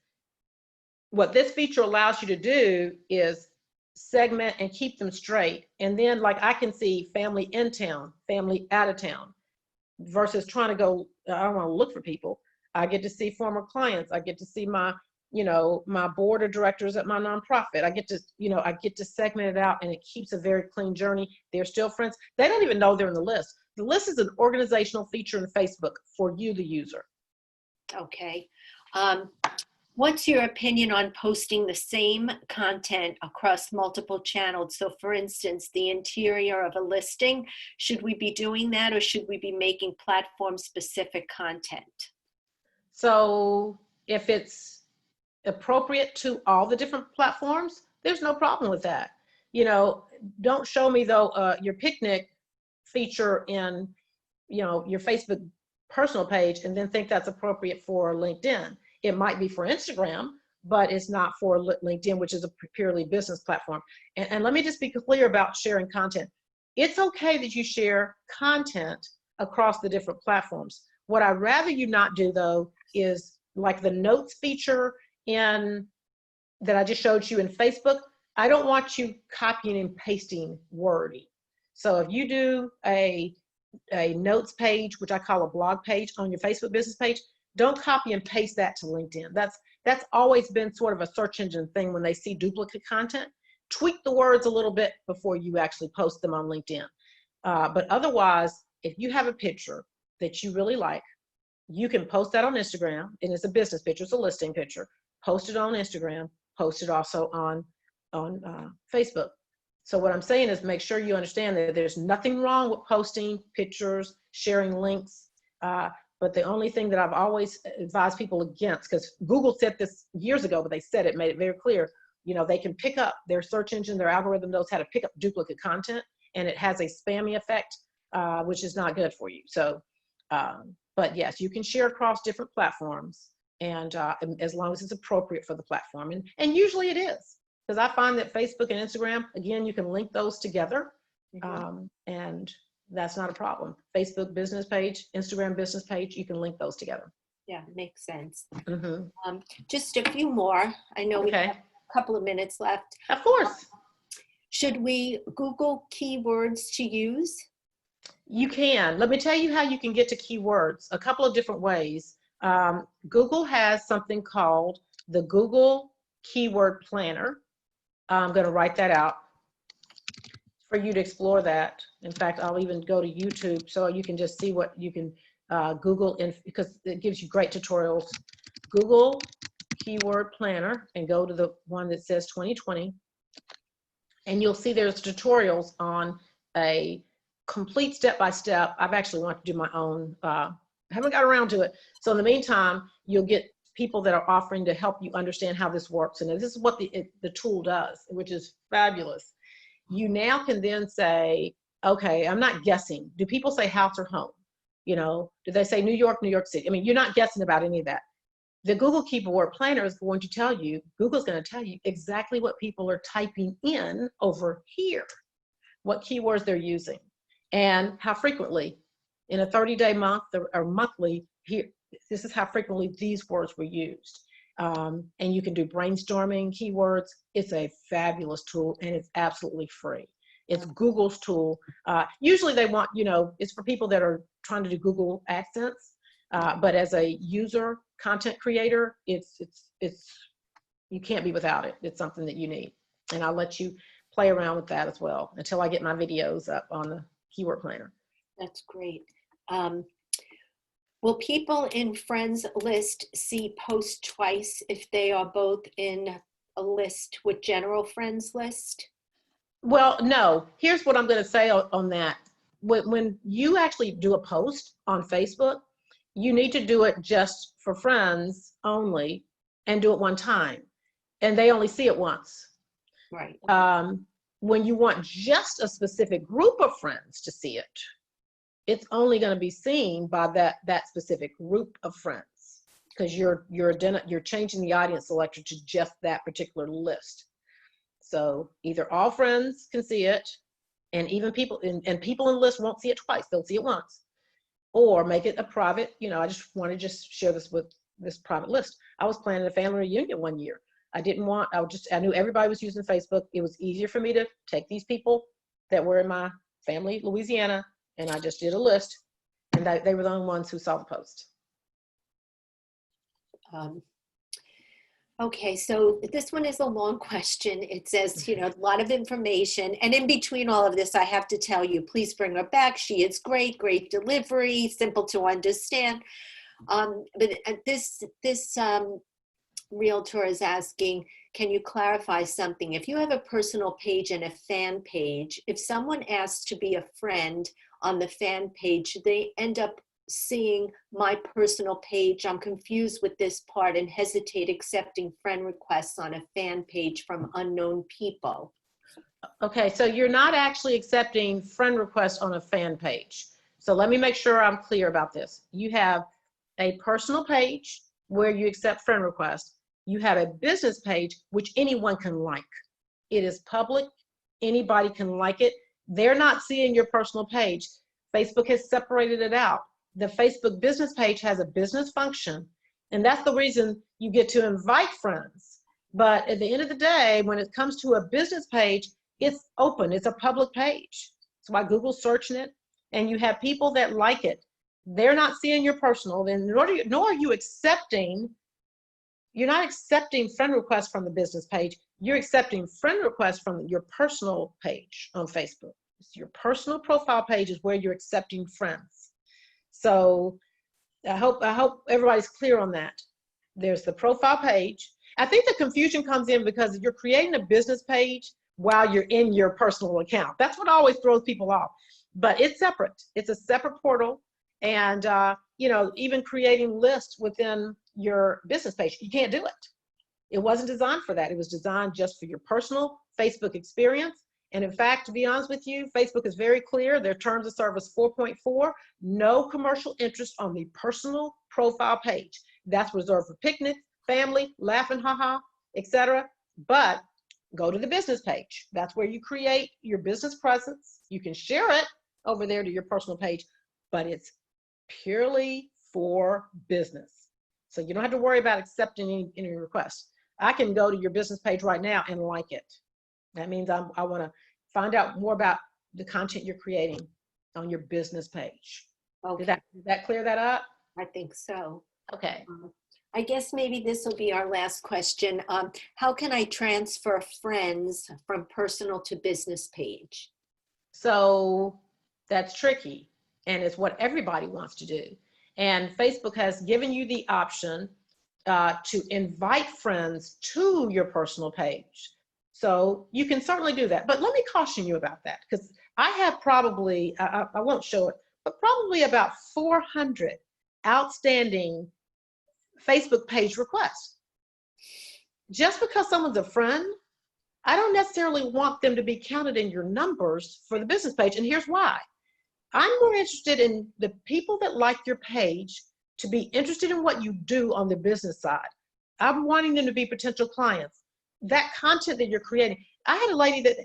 What this feature allows you to do is segment and keep them straight. And then, like, I can see family in town, family out of town, versus trying to go, I don't want to look for people. I get to see former clients. I get to see my, my board of directors at my nonprofit. I get to segment it out, and it keeps a very clean journey. They're still friends. They don't even know they're in the list. The list is an organizational feature in Facebook for you, the user. Okay. What's your opinion on posting the same content across multiple channels? So for instance, the interior of a listing, should we be doing that, or should we be making platform specific content? So if it's appropriate to all the different platforms, there's no problem with that. Don't show me though your picnic feature in, your Facebook personal page and then think that's appropriate for LinkedIn. It might be for Instagram, but it's not for LinkedIn, which is a purely business platform. And let me just be clear about sharing content. It's okay that you share content across the different platforms. What I'd rather you not do though is like the notes feature that I just showed you in Facebook. I don't want you copying and pasting wording. So if you do a notes page, which I call a blog page on your Facebook business page, don't copy and paste that to LinkedIn. That's always been sort of a search engine thing. When they see duplicate content, tweak the words a little bit before you actually post them on LinkedIn. But otherwise, if you have a picture that you really like, you can post that on Instagram, and it's a business picture, it's a listing picture. Post it on Instagram, post it also on Facebook. So what I'm saying is make sure you understand that there's nothing wrong with posting pictures, sharing links, but the only thing that I've always advised people against, because Google said this years ago, but they said it, made it very clear, they can pick up, their search engine, their algorithm knows how to pick up duplicate content, and it has a spammy effect, which is not good for you. So, but yes, you can share across different platforms, and as long as it's appropriate for the platform, and usually it is, because I find that Facebook and Instagram, again, you can link those together, and that's not a problem. Facebook business page, Instagram business page, you can link those together. Yeah, makes sense. Mm-hmm. Just a few more. I know we have a couple of minutes left. Of course. Should we Google keywords to use? You can. Let me tell you how you can get to keywords. A couple of different ways. Google has something called the Google Keyword Planner. I'm going to write that out for you to explore that. In fact, I'll even go to YouTube so you can just see what you can Google, because it gives you great tutorials. Google Keyword Planner and go to the one that says 2020. And you'll see there's tutorials on a complete step-by-step. I've actually wanted to do my own, I haven't got around to it. So in the meantime, you'll get people that are offering to help you understand how this works. And this is what the tool does, which is fabulous. You now can then say, okay, I'm not guessing. Do people say house or home? You know, do they say New York, New York City? I mean, you're not guessing about any of that. The Google Keyword Planner is going to tell you, Google's going to tell you exactly what people are typing in over here, what keywords they're using, and how frequently. In a 30-day month or monthly, here, this is how frequently these words were used. And you can do brainstorming keywords. It's a fabulous tool, and it's absolutely free. It's Google's tool. Usually they want, you know, it's for people that are trying to do Google AdSense, but as a user content creator, it's you can't be without it. It's something that you need. And I'll let you play around with that as well until I get my videos up on the Keyword Planner. That's great. Will people in friends list see posts twice if they are both in a list with general friends list? Well, no. Here's what I'm going to say on that. When you actually do a post on Facebook, you need to do it just for friends only and do it one time. And they only see it once. Right. When you want just a specific group of friends to see it, it's only going to be seen by that specific group of friends, because you're changing the audience selector to just that particular list. So either all friends can see it, and even people and people in the list won't see it twice; they'll see it once. Or make it a private. You know, I just want to just share this with this private list. I was planning a family reunion one year. I knew everybody was using Facebook. It was easier for me to take these people that were in my family, Louisiana, and I just did a list, and they were the only ones who saw the post. Okay, so this one is a long question. It says, you know, a lot of information. And in between all of this, I have to tell you, please bring her back. She is great, great delivery, simple to understand. But this realtor is asking, can you clarify something? If you have a personal page and a fan page, if someone asks to be a friend on the fan page, they end up seeing my personal page. I'm confused with this part and hesitate accepting friend requests on a fan page from unknown people. Okay, so you're not actually accepting friend requests on a fan page. So let me make sure I'm clear about this. You have a personal page where you accept friend requests. You have a business page which anyone can like. It is public. Anybody can like it. They're not seeing your personal page. Facebook has separated it out. The Facebook business page has a business function, and that's the reason you get to invite friends. But at the end of the day, when it comes to a business page, it's open. It's a public page. That's why Google's searching it, and you have people that like it. They're not seeing your personal, then nor are you accepting. You're not accepting friend requests from the business page. You're accepting friend requests from your personal page on Facebook. So your personal profile page is where you're accepting friends. So I hope everybody's clear on that. There's the profile page. I think the confusion comes in because you're creating a business page while you're in your personal account. That's what always throws people off. But it's separate. It's a separate portal. And you know, even creating lists within your business page, you can't do it. It wasn't designed for that. It was designed just for your personal Facebook experience. And in fact, to be honest with you, Facebook is very clear. Their terms of service 4.4, no commercial interest on the personal profile page. That's reserved for picnics, family, laughing, haha, etc. But go to the business page. That's where you create your business presence. You can share it over there to your personal page, but it's purely for business. So you don't have to worry about accepting any requests. I can go to your business page right now and like it. That means I want to find out more about the content you're creating on your business page. Okay. Did that clear that up? I think so. Okay. I guess maybe this will be our last question. How can I transfer friends from personal to business page? So that's tricky, and it's what everybody wants to do. And Facebook has given you the option to invite friends to your personal page. So you can certainly do that. But let me caution you about that, because I have probably, I won't show it, but probably about 400 outstanding Facebook page requests. Just because someone's a friend, I don't necessarily want them to be counted in your numbers for the business page. And here's why. I'm more interested in the people that like your page to be interested in what you do on the business side. I'm wanting them to be potential clients. That content that you're creating. I had a lady that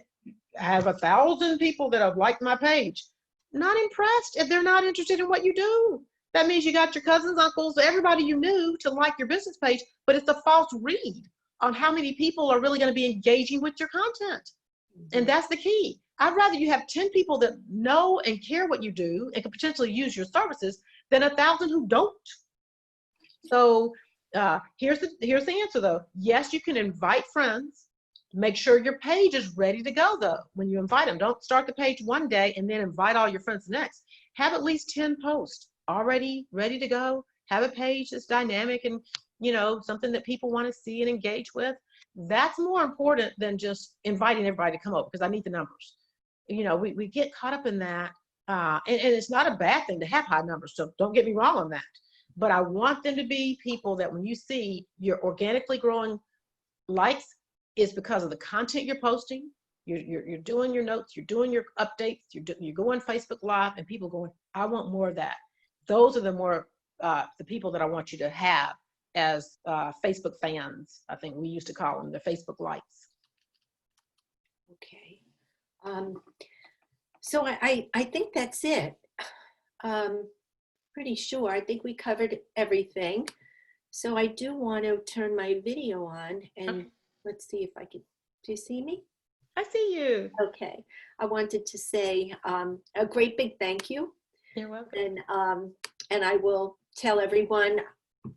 have 1,000 people that have liked my page. Not impressed if they're not interested in what you do. That means you got your cousins, uncles, everybody you knew to like your business page, but it's a false read on how many people are really going to be engaging with your content. And that's the key. I'd rather you have 10 people that know and care what you do and could potentially use your services than 1,000 who don't. So here's the answer though. Yes, you can invite friends. Make sure your page is ready to go though. When you invite them, don't start the page one day and then invite all your friends next. Have at least 10 posts already ready to go. Have a page that's dynamic and, you know, something that people want to see and engage with. That's more important than just inviting everybody to come over because I need the numbers. You know, we get caught up in that. And it's not a bad thing to have high numbers. So don't get me wrong on that. But I want them to be people that when you see you're organically growing likes is because of the content you're posting. You're doing your notes, you're doing your updates, you're going Facebook Live and people going, I want more of that. Those are the people that I want you to have as Facebook fans. I think we used to call them the Facebook likes. Okay. So I think that's it. Pretty sure. I think we covered everything. So I do want to turn my video on and Okay. let's see if I can. Do you see me? I see you. Okay. I wanted to say a great big thank you. You're welcome. And I will tell everyone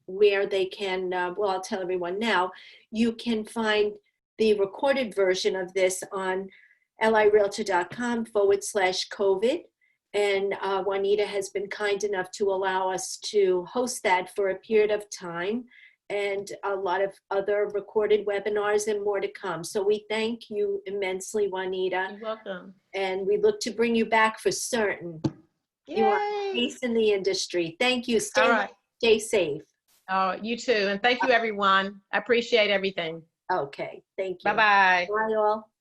where they can, well, I'll tell everyone now, you can find the recorded version of this on lirealtor.com/COVID. And Juanita has been kind enough to allow us to host that for a period of time and a lot of other recorded webinars and more to come. So we thank you immensely, Juanita. You're welcome. And we look to bring you back for certain. You are a Yay. ace in the industry. Thank you. All right. Stay safe. Oh, you too. And thank you, everyone. I appreciate everything. Okay. Thank you. Bye-bye. Bye, all.